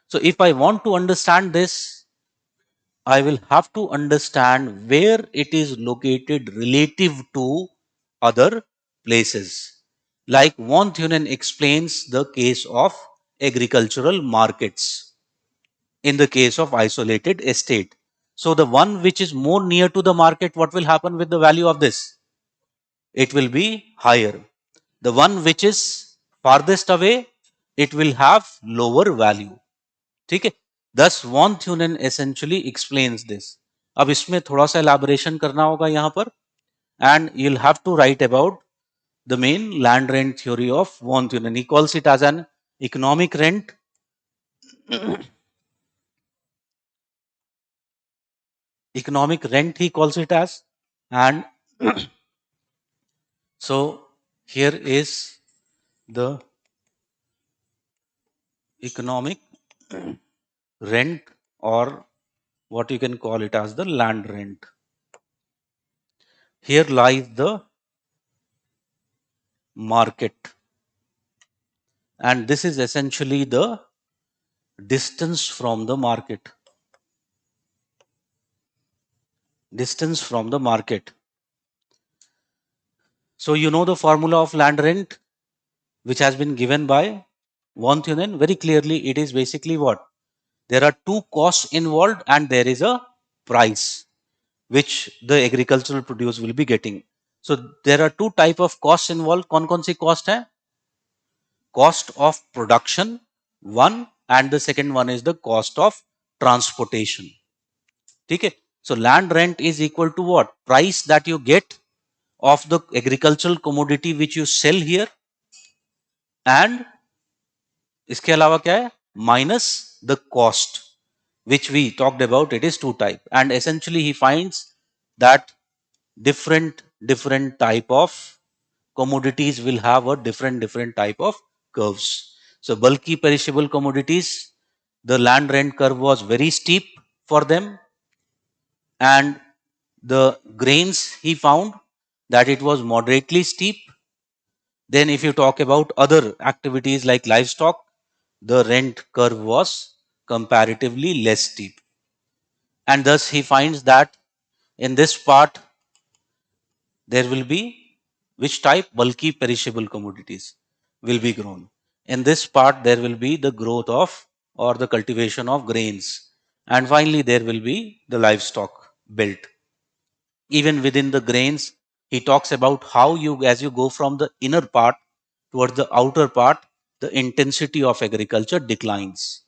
So if I want to understand this, I will have to understand where it is located relative to other places. Like von Thunen explains the case of agricultural markets in the case of isolated estate. So the one which is more near to the market, what will happen with the value of this? It will be higher. The one which is farthest away, it will have lower value. ठीक है? Thus von Thunen essentially explains this. अब इसमें थोड़ा सा elaboration करना होगा यहाँ पर, and you'll have to write about the main land rent theory of von Thunen. He calls it as an economic rent economic rent he calls it as. And so here is the economic rent, or what you can call it as the land rent. Here lies the market, and this is essentially the distance from the market. Distance from the market. So you know the formula of land rent, which has been given by von Thunen very clearly. It is basically what? There are two costs involved and there is a price which the agricultural produce will be getting. So there are two type of costs involved. कौन सी cost है? Cost of production one, and the second one is the cost of transportation. ठीक है? So land rent is equal to what? Price that you get of the agricultural commodity which you sell here, and इसके अलावा क्या है? Minus the cost which we talked about. It is two type, and essentially he finds that different type of commodities will have a different type of curves. So bulky perishable commodities, the land rent curve was very steep for them, and the grains he found that it was moderately steep. Then if you talk about other activities like livestock, the rent curve was comparatively less steep. And thus he finds that in this part there will be which type? Bulky perishable commodities will be grown. In this part there will be the growth of or the cultivation of grains. And finally there will be the livestock built. Even within the grains, he talks about how you, as you go from the inner part towards the outer part, the intensity of agriculture declines.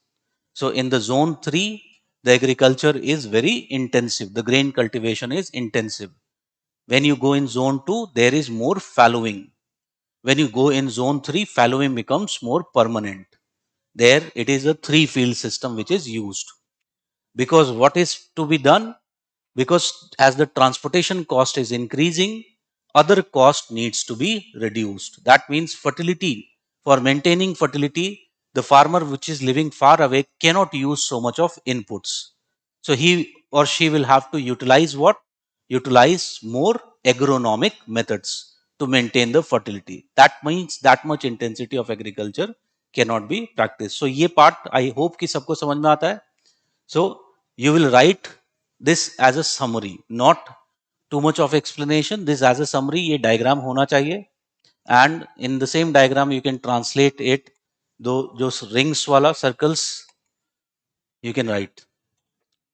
So in the zone 3, the agriculture is very intensive. The grain cultivation is intensive. When you go in zone 2, there is more fallowing. When you go in zone 3, fallowing becomes more permanent. There it is a 3-field system which is used. Because what is to be done? Because as the transportation cost is increasing, other cost needs to be reduced. That means fertility. For maintaining fertility, the farmer which is living far away cannot use so much of inputs. So he or she will have to utilize what? Utilize more agronomic methods to maintain the fertility. That means that much intensity of agriculture cannot be practiced. So ये part I hope कि सबको समझ में आता है. So you will write this as a summary, not too much of explanation. This as a summary, ये diagram होना चाहिए, and in the same diagram you can translate it. जो rings वाला circles you can write.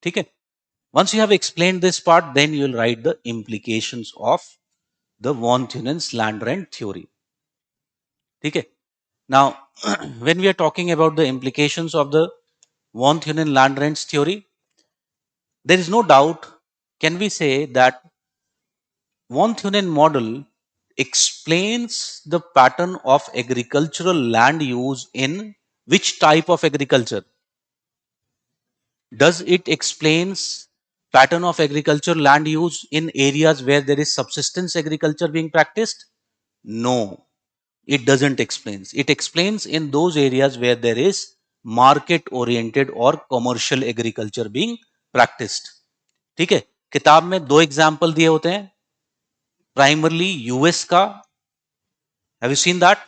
ठीक है? Once you have explained this part, then you will write the implications of the von Thunen's land rent theory. ठीक है? Now, when we are talking about the implications of the von Thunen land rents theory, there is no doubt, can we say that von Thunen model explains the pattern of agricultural land use in which type of agriculture? Does it explains pattern of agricultural land use in areas where there is subsistence agriculture being practiced? No, it doesn't explain. It explains in those areas where there is market oriented or commercial agriculture being practiced. ठीक है? किताब में दो example दिए होते हैं. Primarily US का, have you seen that?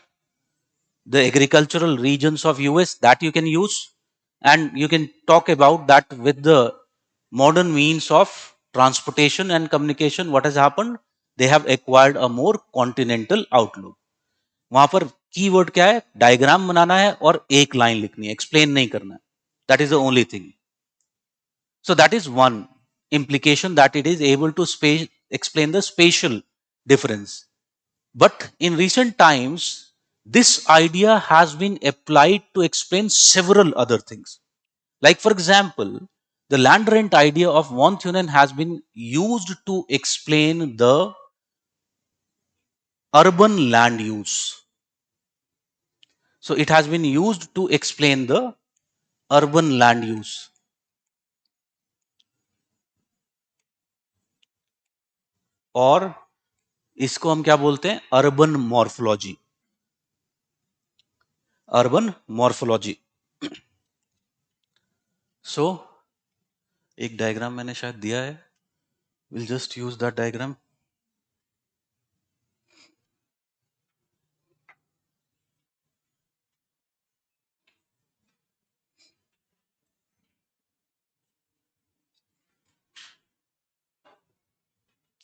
The agricultural regions of US that you can use, and you can talk about that with the modern means of transportation and communication. What has happened? They have acquired a more continental outlook. वहां पर keyword क्या है? Diagram बनाना है और एक line लिखनी है, explain नहीं करना है. That is the only thing. So that is one implication, that it is able to explain the spatial difference. But in recent times, this idea has been applied to explain several other things. Like for example, the land rent idea of von Thunen has been used to explain the urban land use. So it has been used to explain the urban land use. और इसको हम क्या बोलते हैं, urban morphology, urban morphology. सो एक diagram मैंने शायद दिया है, will just use that diagram.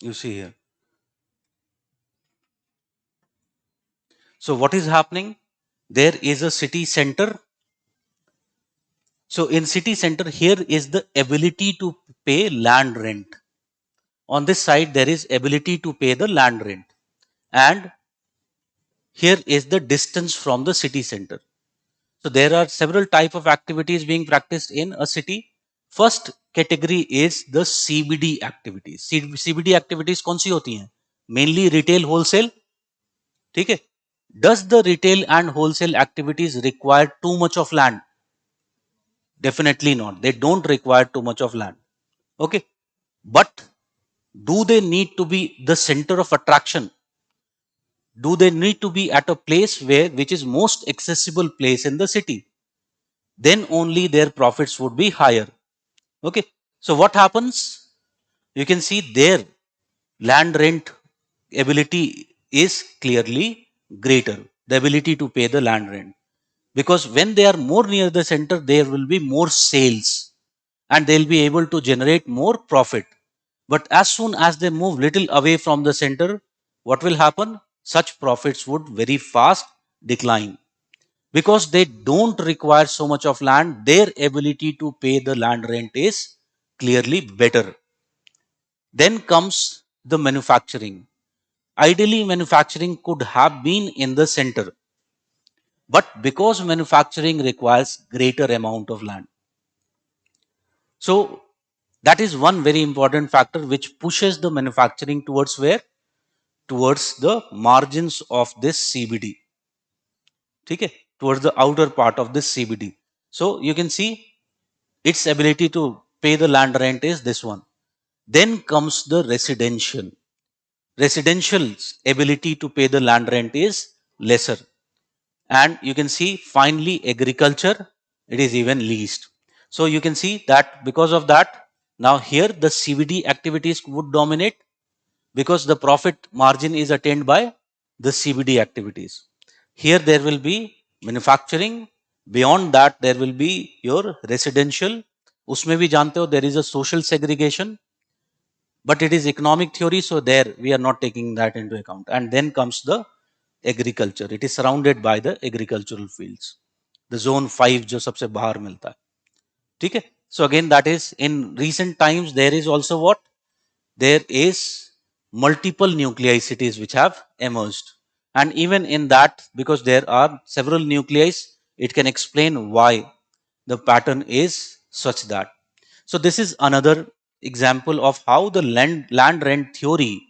You see here. So what is happening? There is a city center. So in city center, here is the ability to pay land rent. On this side, there is ability to pay the land rent. And here is the distance from the city center. So there are several type of activities being practiced in a city. First category is the CBD activities. CBD activities कौन सी होती हैं? Mainly retail, wholesale. ठीक है? Does the retail and wholesale activities require too much of land? Definitely not. They don't require too much of land. Okay. But do they need to be the center of attraction? Do they need to be at a place which is most accessible place in the city? Then only their profits would be higher. Okay. So what happens? You can see their land rent ability is clearly greater, the ability to pay the land rent. Because when they are more near the center, there will be more sales and they'll be able to generate more profit. But as soon as they move little away from the center, what will happen? Such profits would very fast decline. Because they don't require so much of land, their ability to pay the land rent is clearly better. Then comes the manufacturing. Ideally, manufacturing could have been in the center. But because manufacturing requires greater amount of land. So that is one very important factor which pushes the manufacturing towards where? Towards the margins of this CBD. Okay? Towards the outer part of this CBD. So you can see its ability to pay the land rent is this one. Then comes the residential. Residential's ability to pay the land rent is lesser. And you can see finally agriculture, it is even least. So you can see that because of that, now here the CBD activities would dominate because the profit margin is attained by the CBD activities. Here there will be manufacturing. Beyond that, there will be your residential. उसमें भी जानते हो there is a social segregation, but it is economic theory, so there we are not taking that into account. And then comes the agriculture. It is surrounded by the agricultural fields. The zone 5 जो सबसे बाहर मिलता है. ठीक है? So again, that is in recent times there is also what? There is multiple nuclei cities which have emerged. And even in that, because there are several nuclei, it can explain why the pattern is such that. So this is another example of how the land rent theory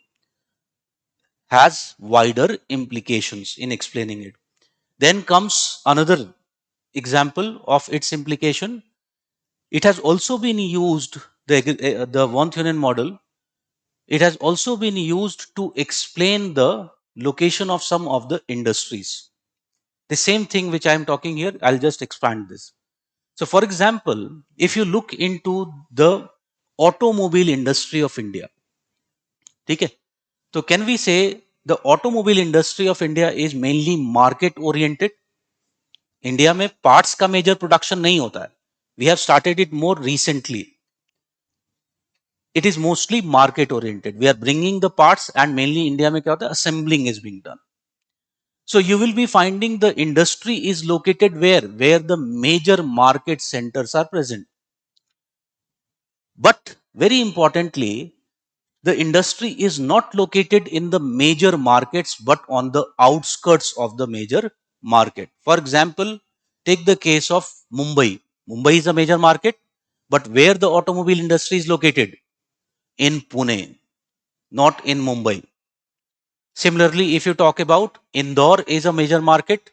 has wider implications in explaining it. Then comes another example of its implication. It has also been used, the von Thunen model, it has also been used to explain the location of some of the industries. The same thing which I am talking here, I'll just expand this. So for example, if you look into the automobile industry of India, okay, so can we say the automobile industry of India is mainly market oriented? India में parts का major production नहीं होता है. We have started it more recently. It is mostly market oriented. We are bringing the parts and mainly India में क्या होता है, assembling is being done. So you will be finding the industry is located where the major market centers are present. But very importantly, the industry is not located in the major markets but on the outskirts of the major market. For example, take the case of Mumbai. Mumbai is a major market, but where the automobile industry is located? In Pune, not in Mumbai. Similarly, if you talk about Indore is a major market,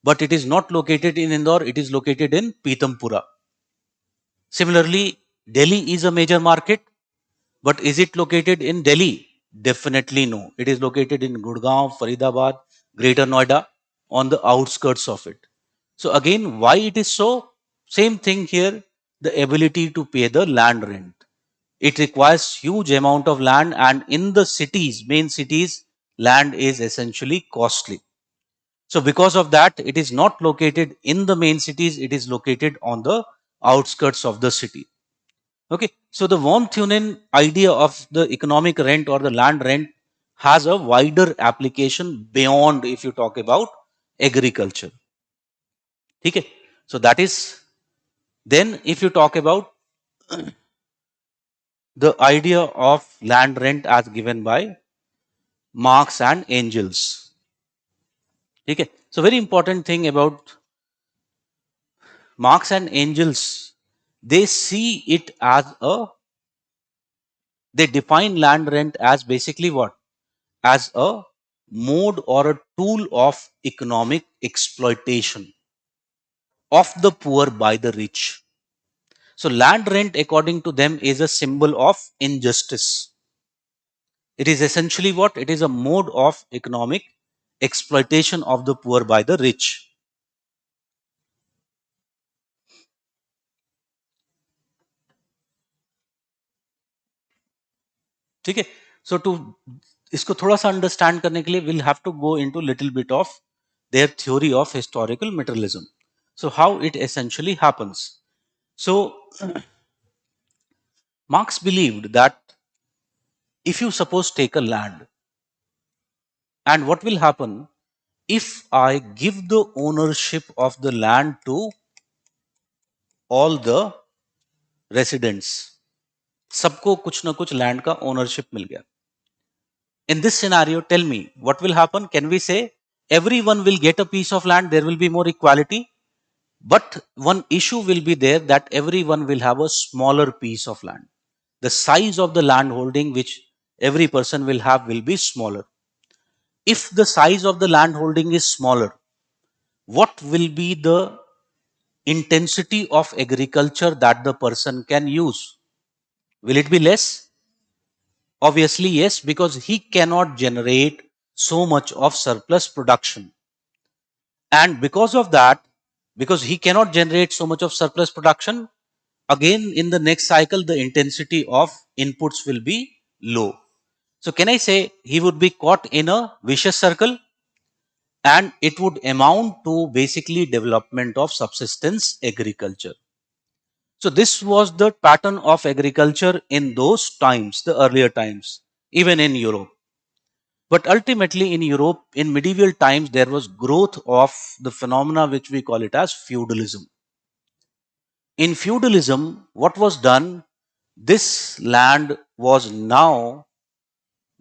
but it is not located in Indore, it is located in Pitampura. Similarly, Delhi is a major market, but is it located in Delhi? Definitely no. It is located in Gurgaon, Faridabad, Greater Noida, on the outskirts of it. So again, why it is so? Same thing here, the ability to pay the land rent. It requires huge amount of land, and in the cities, main cities, land is essentially costly. So because of that, it is not located in the main cities, it is located on the outskirts of the city. Okay, so the von Thunen idea of the economic rent or the land rent has a wider application beyond if you talk about agriculture. Okay, so that is, then if you talk about the idea of land rent as given by Marx and Engels. Okay, so very important thing about Marx and Engels, they see it as a, they define land rent as basically what? As a mode or a tool of economic exploitation of the poor by the rich. So land rent according to them is a symbol of injustice. It is essentially what? It is a mode of economic exploitation of the poor by the rich. ठीक है, so to इसको थोड़ा सा understand करने के लिए we'll have to go into little bit of their theory of historical materialism. So how it essentially happens. So Marx believed that if you suppose take a land, and what will happen if I give the ownership of the land to all the residents, सबको कुछ ना कुछ land का ownership मिल गया. In this scenario, tell me what will happen. Can we say everyone will get a piece of land, there will be more equality? But one issue will be there, that everyone will have a smaller piece of land. The size of the land holding which every person will have will be smaller. If the size of the land holding is smaller, what will be the intensity of agriculture that the person can use? Will it be less? Obviously, yes, because he cannot generate so much of surplus production. And because of that, because he cannot generate so much of surplus production, again in the next cycle, the intensity of inputs will be low. So can I say he would be caught in a vicious circle, and it would amount to basically development of subsistence agriculture. So this was the pattern of agriculture in those times, the earlier times, even in Europe. But ultimately in Europe, in medieval times, there was growth of the phenomena which we call it as feudalism. In feudalism, what was done? This land was now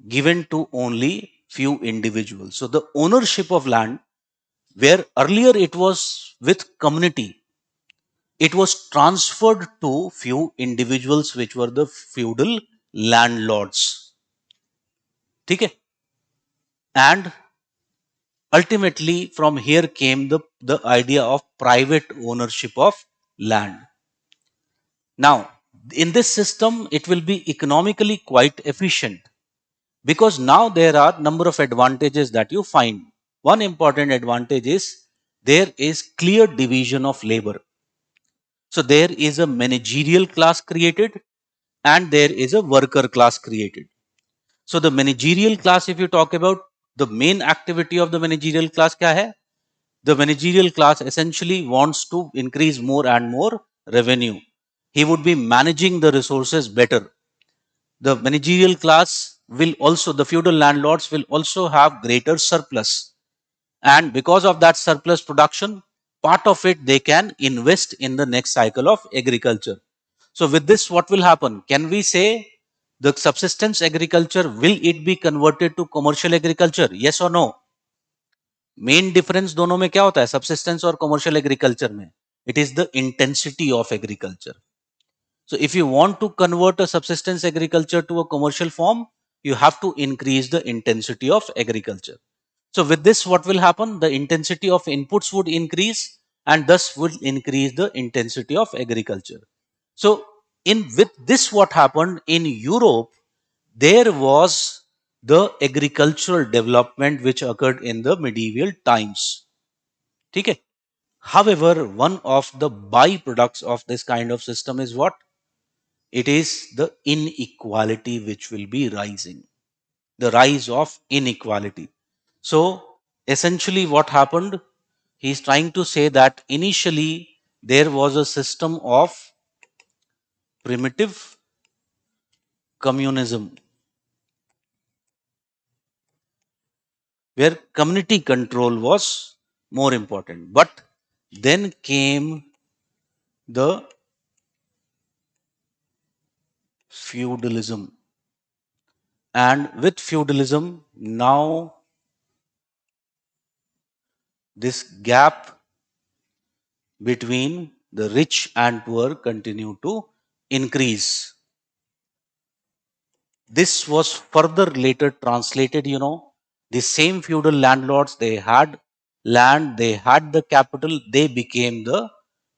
given to only few individuals. So the ownership of land, where earlier it was with community, it was transferred to few individuals which were the feudal landlords. Okay? And ultimately from here came the idea of private ownership of land. Now, in this system, it will be economically quite efficient, because now there are number of advantages that you find. One important advantage is there is clear division of labor. So there is a managerial class created and there is a worker class created. So the managerial class, if you talk about the main activity of the managerial class, kya hai? The managerial class essentially wants to increase more and more revenue. He would be managing the resources better. The managerial class will also, the feudal landlords will also have greater surplus. And because of that surplus production, part of it they can invest in the next cycle of agriculture. So with this, what will happen? Can we say the subsistence agriculture, will it be converted to commercial agriculture? Yes or no? Main difference दोनों में क्या होता है, subsistence और commercial agriculture में? It is the intensity of agriculture. So if you want to convert a subsistence agriculture to a commercial form, you have to increase the intensity of agriculture. So with this, what will happen? The intensity of inputs would increase, and thus would increase the intensity of agriculture. So in with this, what happened in Europe, there was the agricultural development which occurred in the medieval times. Okay? However, one of the byproducts of this kind of system is what? It is the inequality which will be rising, the rise of inequality. So, essentially, what happened? He's trying to say that initially there was a system of primitive communism where community control was more important. But then came the feudalism. And with feudalism, now this gap between the rich and poor continue to increase. This was further later translated, the same feudal landlords, they had land, they had the capital, they became the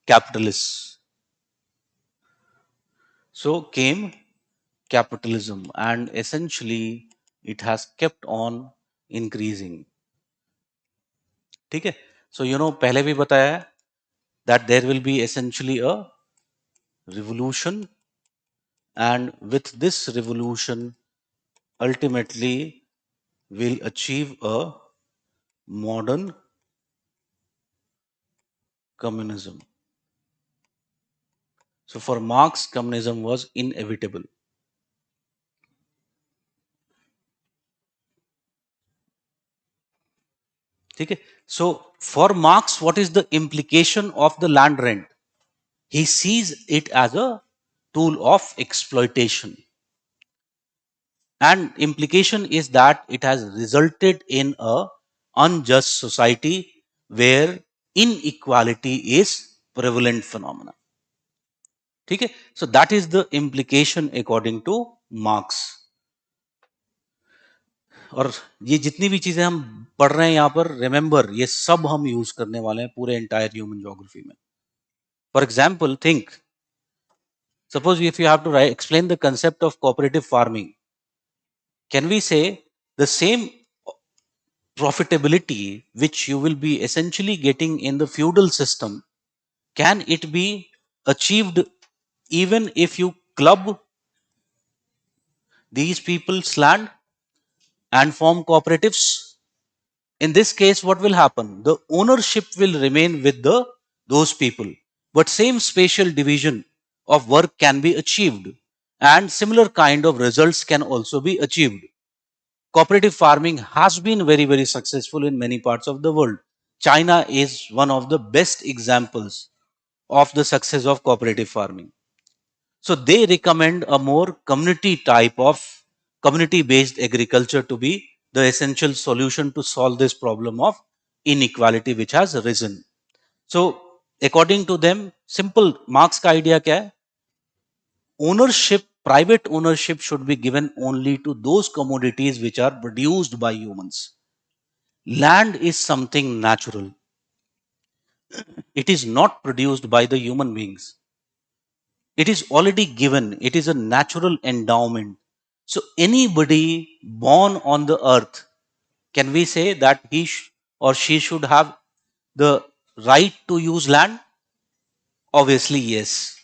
capitalists. So came capitalism, and essentially it has kept on increasing. ठीक है? So पहले भी बताया है that there will be essentially a revolution, and with this revolution ultimately will achieve a modern communism. So for Marx, communism was inevitable. ठीक है? So for Marx, what is the implication of the land rent? He sees it as a tool of exploitation. And implication is that it has resulted in a unjust society where inequality is prevalent phenomena. ठीक है? So that is the implication according to Marx. और ये जितनी भी चीजें हम पढ़ रहे हैं यहाँ पर, रिमेंबर, ये सब हम यूज करने वाले हैं पूरे एंटायर ह्यूमन ज्योग्राफी में. For example, think, suppose if you have to explain the concept of cooperative farming, can we say the same profitability which you will be essentially getting in the feudal system, can it be achieved even if you club these people's land and form cooperatives? In this case, what will happen? The ownership will remain with those people, but same spatial division of work can be achieved, and similar kind of results can also be achieved. Cooperative farming has been very, very successful in many parts of the world. China is one of the best examples of the success of cooperative farming. So they recommend a more community type of community based agriculture to be the essential solution to solve this problem of inequality which has risen. So according to them, simple Marx का idea क्या है? Ownership, private ownership should be given only to those commodities which are produced by humans. Land is something natural. It is not produced by the human beings. It is already given. It is a natural endowment. So anybody born on the earth, can we say that or she should have the right to use land? Obviously, yes.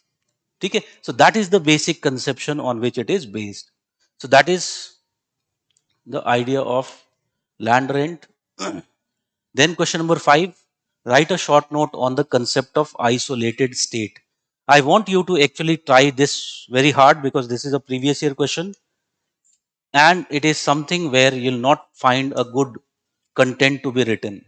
Okay? So that is the basic conception on which it is based. So that is the idea of land rent. Then question number 5, write a short note on the concept of isolated state. I want you to actually try this very hard because this is a previous year question and it is something where you'll not find a good content to be written.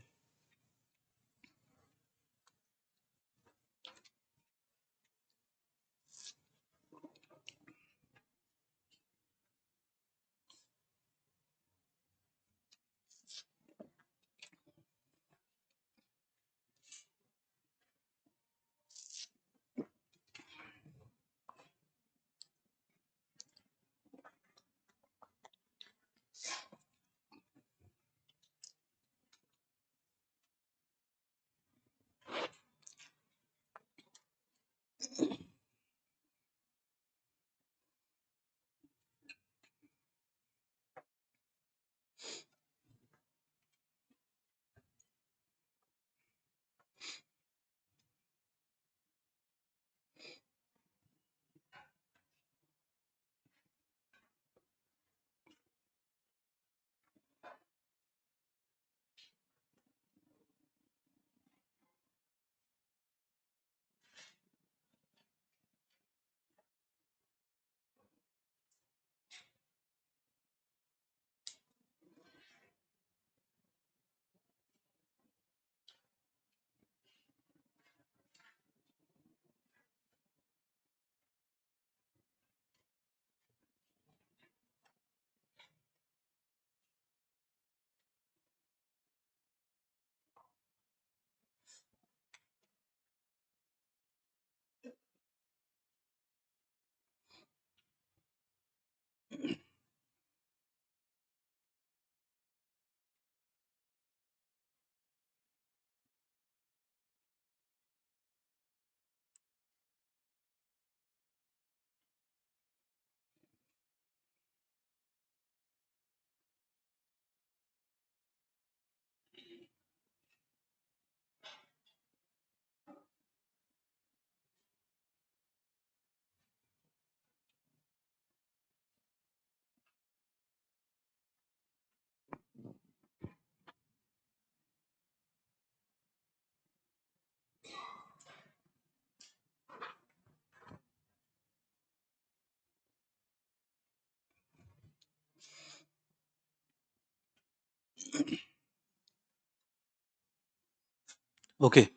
Okay.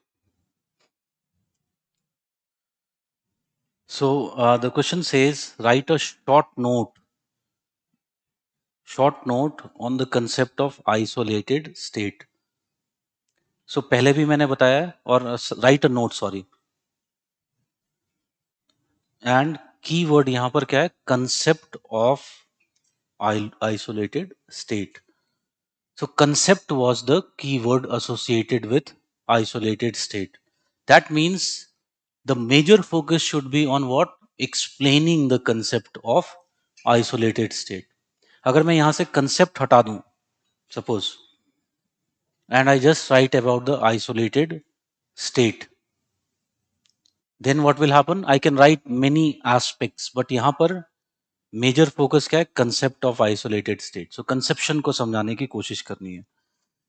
So the question says write a short note on the concept of isolated state. So पहले भी मैंने बताया है, और write a note, sorry. And keyword यहां पर क्या है? Concept of isolated state. So concept was the keyword associated with isolated state. That means the major focus should be on what? Explaining the concept of isolated state. अगर मैं यहां से concept हटा दूं, suppose, and I just write about the isolated state, then what will happen? I can write many aspects, but यहाँ पर major focus क्या है? Concept of isolated state. So conception को समझाने की कोशिश करनी है.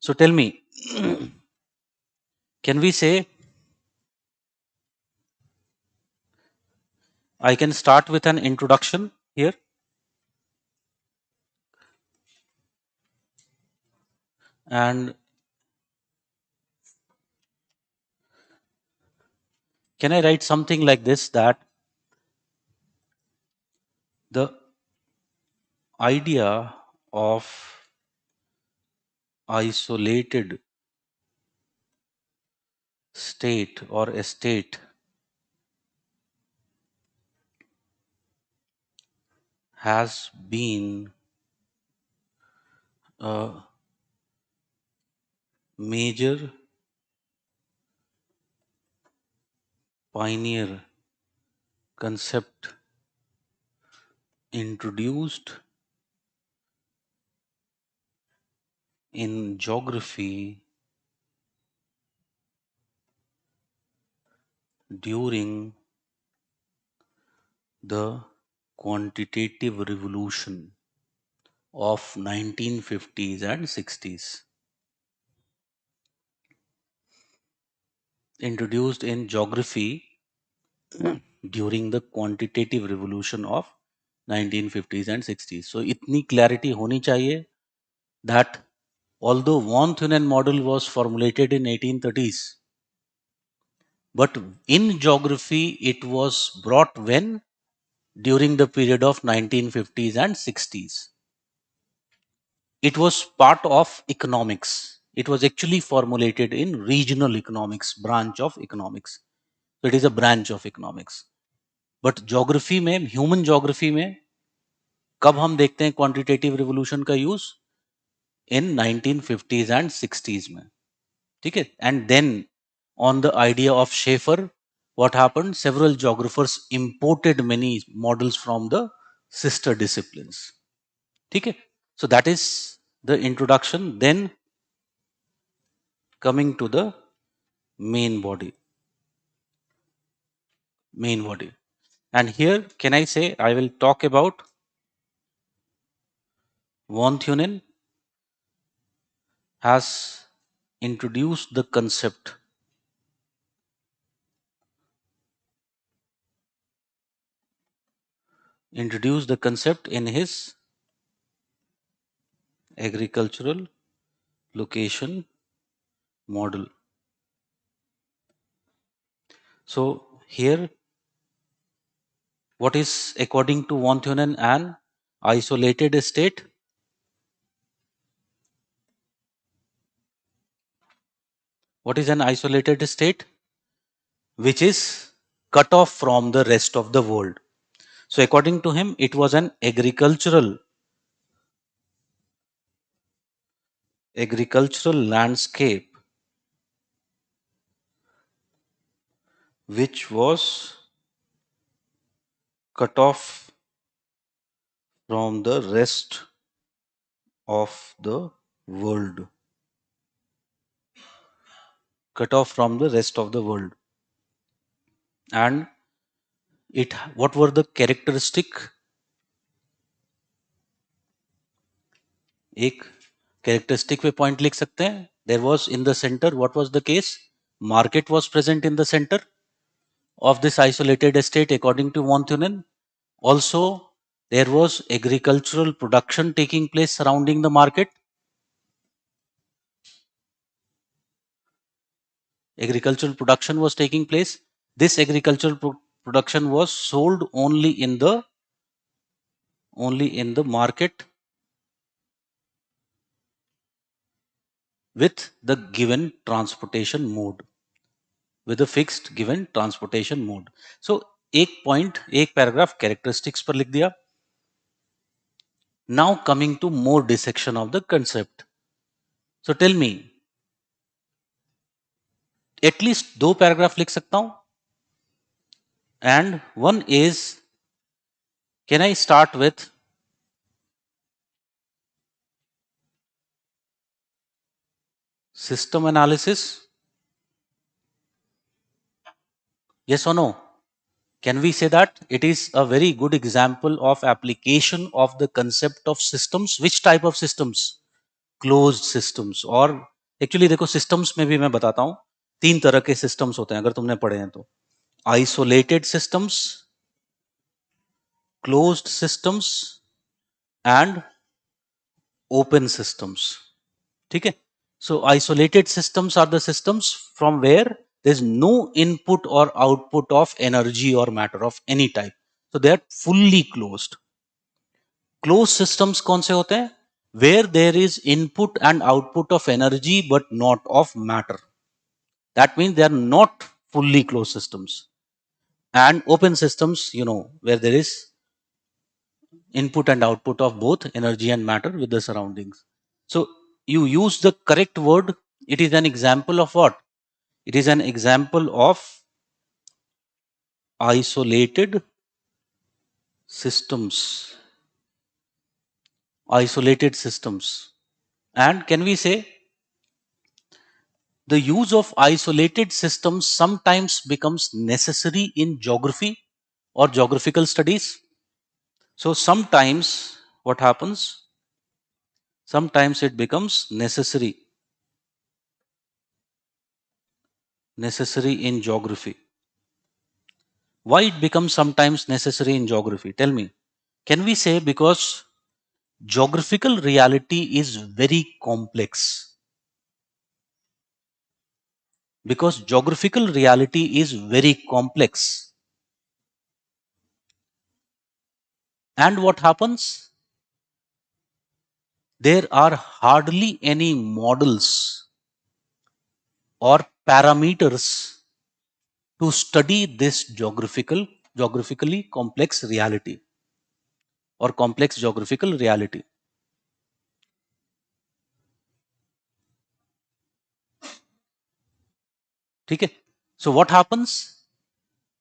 So tell me, can we say I can start with an introduction here, and can I write something like this, that the idea of isolated state or a state has been a major pioneer concept introduced in geography during the quantitative revolution of 1950s and 60s. Introduced in geography during the quantitative revolution of 1950s and 60s. So itni clarity honi chahiye that although von Thunen model was formulated in 1830s, but in geography it was brought when? During the period of 1950s and 60s. It was part of economics. It was actually formulated in regional economics, branch of economics. So it is a branch of economics. But geography में, human geography में, कब हम देखते हैं quantitative revolution का use? In 1950s and 60s में. ठीक है? And then on the idea of Schaeffer, what happened? Several geographers imported many models from the sister disciplines. ठीक है? So that is the introduction. Then coming to the main body. And here, can I say I will talk about von Thunen has introduced the concept in his agricultural location model. So here, what is, according to von Thunen, an isolated state? What is an isolated state? Which is cut off from the rest of the world. So according to him, it was an agricultural landscape which was cut off from the rest of the world. Cut off from the rest of the world. And what were the characteristic? एक characteristic पे point लिख सकते हैं. There was in the center, what was the case? Market was present in the center of this isolated estate according to von Thunen. Also, there was agricultural production taking place surrounding the market. agricultural production was taking place. This agricultural production was sold only in the market with the given transportation mode, with a fixed given transportation mode. So एक point, एक paragraph characteristics पर लिख दिया. Now coming to more dissection of the concept. So tell me, at least दो paragraph लिख सकता हूं, and one is, can I start with system analysis? Yes or no? Can we say that it is a very good example of application of the concept of systems? Which type of systems? Closed systems. और actually देखो systems में भी मैं बताता हूं, तीन तरह के systems होते हैं अगर तुमने पढ़े हैं तो. Isolated systems, closed systems and open systems. ठीक है? So isolated systems are the systems from where there is no input or output of energy or matter of any type. So they are fully closed. Closed systems कौन से होते हैं? Where there is input and output of energy but not of matter. That means they are not fully closed systems. And open systems, where there is input and output of both energy and matter with the surroundings. So you use the correct word. It is an example of what? It is an example of isolated systems. Isolated systems. And can we say the use of isolated systems sometimes becomes necessary in geography or geographical studies? So sometimes what happens? Sometimes it becomes necessary in geography. Why it becomes sometimes necessary in geography? Tell me. Can we say because geographical reality is very complex? Because geographical reality is very complex. And what happens? There are hardly any models or parameters to study this geographically complex reality or complex geographical reality. ठीक है? So what happens?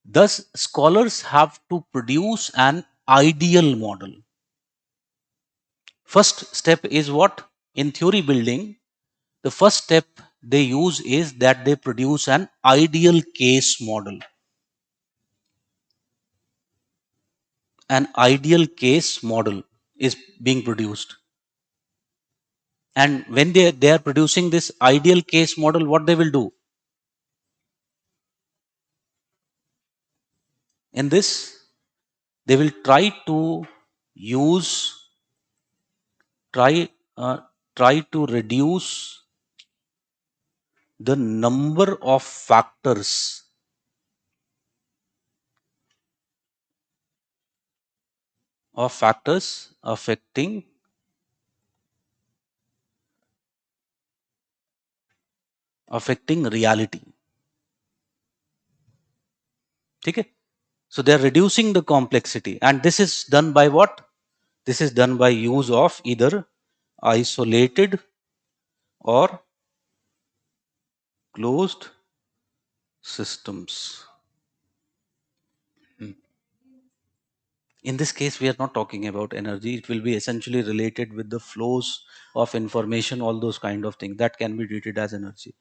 Thus scholars have to produce an ideal model. First step is what? In theory building, the first step they use is that they produce an ideal case model. An ideal case model is being produced. And when they are producing this ideal case model, what they will do? In this, they will try to use, try to reduce the number of factors affecting reality. ठीक है? So they are reducing the complexity, and this is done by what? This is done by use of either isolated or closed systems. In this case, we are not talking about energy. It will be essentially related with the flows of information, all those kind of things that can be treated as energy.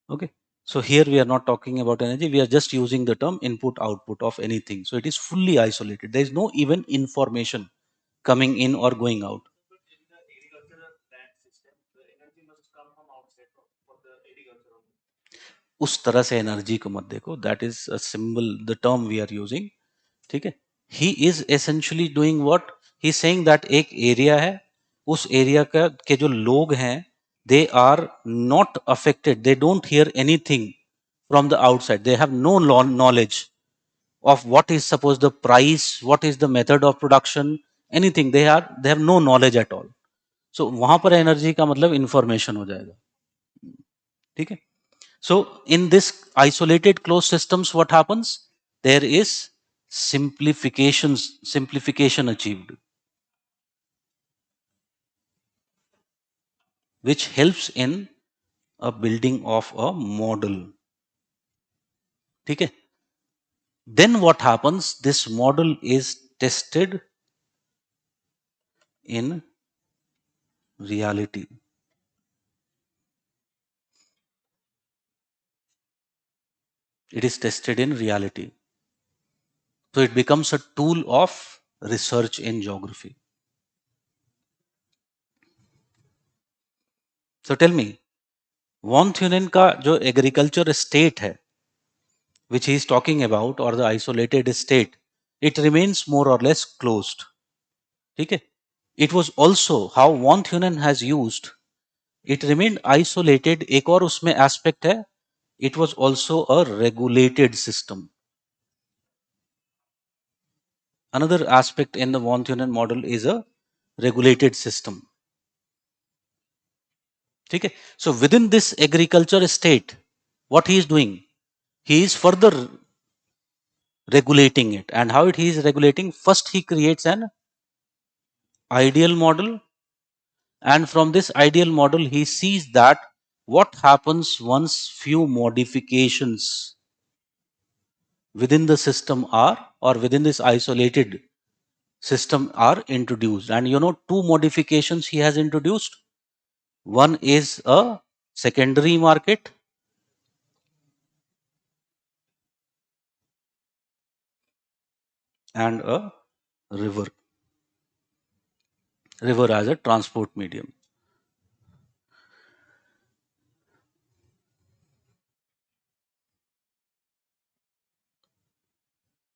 Okay. So here we are not talking about energy. We are just using the term input output of anything. So it is fully isolated. There is no even information coming in or going out. उस तरह से energy को मत देखो. That is a symbol, the term we are using. ठीक है? He is essentially doing what? He saying that एक area है, उस एरिया का के जो लोग हैं, they are not affected, they don't hear anything from the outside. They have no knowledge of what is suppose the price, what is the method of production, anything. They have no knowledge at all. So वहां पर energy का मतलब information हो जाएगा. ठीक है. So in this isolated closed systems, what happens? There is simplification achieved, which helps in a building of a model. ठीक है. Then what happens? This model is tested in reality. It is tested in reality. So it becomes a tool of research in geography. So tell me, von Thunen का जो agriculture state है, which he is talking about, or the isolated state, it remains more or less closed. ठीक है. It was also how von Thunen has used. It remained isolated. एक और उसमें aspect है. It was also a regulated system. Another aspect in the von Thunen model is a regulated system. ठीक है. So within this agriculture state, what he is doing, he is further regulating it. And how he is regulating? First, he creates an ideal model, and from this ideal model, he sees that what happens once few modifications within the system are, or within this isolated system are introduced. And you know, two modifications he has introduced. One is a secondary market, and a river as a transport medium.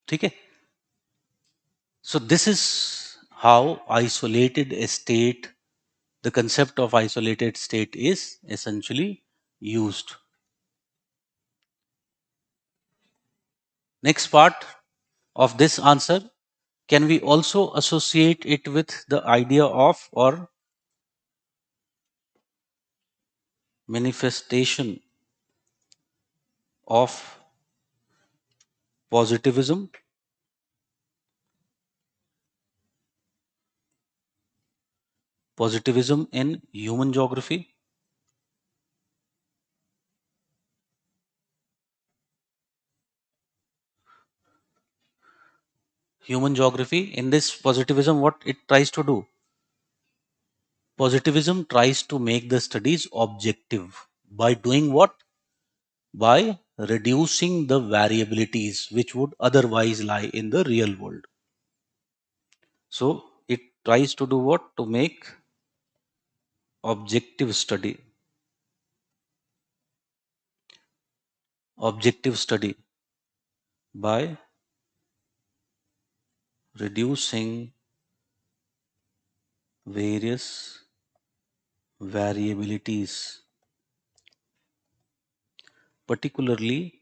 ठीक है. So this is how isolated state, the concept of isolated state is essentially used. Next part of this answer, can we also associate it with the idea of, or manifestation of, positivism? Positivism in human geography? Human geography, in this positivism, what it tries to do? Positivism tries to make the studies objective by doing what? By reducing the variabilities which would otherwise lie in the real world. So it tries to do what? To make objective study. Objective study by reducing various variabilities. Particularly,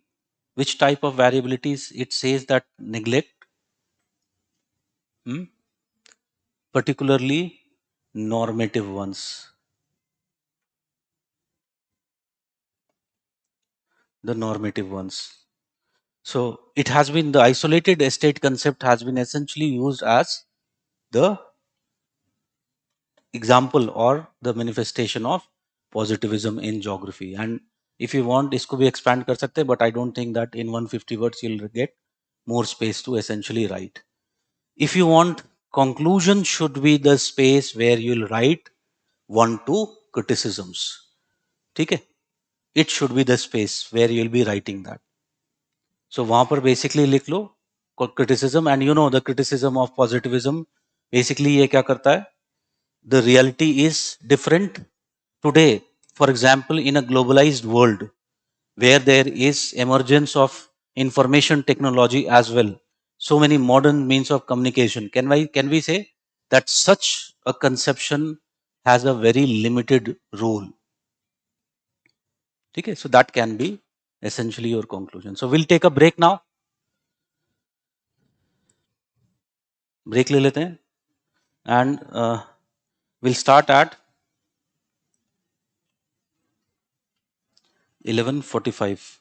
which type of variabilities? It says that neglect, particularly normative ones. The normative ones. So it has been, the isolated state concept has been essentially used as the example or the manifestation of positivism in geography. And if you want, इसको भी expand कर सकते हैं, but I don't think that in 150 words you'll get more space to essentially write. If you want, conclusion should be the space where you'll write 1-2 criticisms. ठीक है. It should be the space where you'll be writing that. So वहां पर basically लिख लो criticism, and you know the criticism of positivism basically ये क्या करता है? The reality is different today. For example, in a globalized world where there is emergence of information technology as well, so many modern means of communication, can we say that such a conception has a very limited role? Okay, so that can be essentially your conclusion. So we'll take a break now. Break ले लेते हैं and will start at 11:45.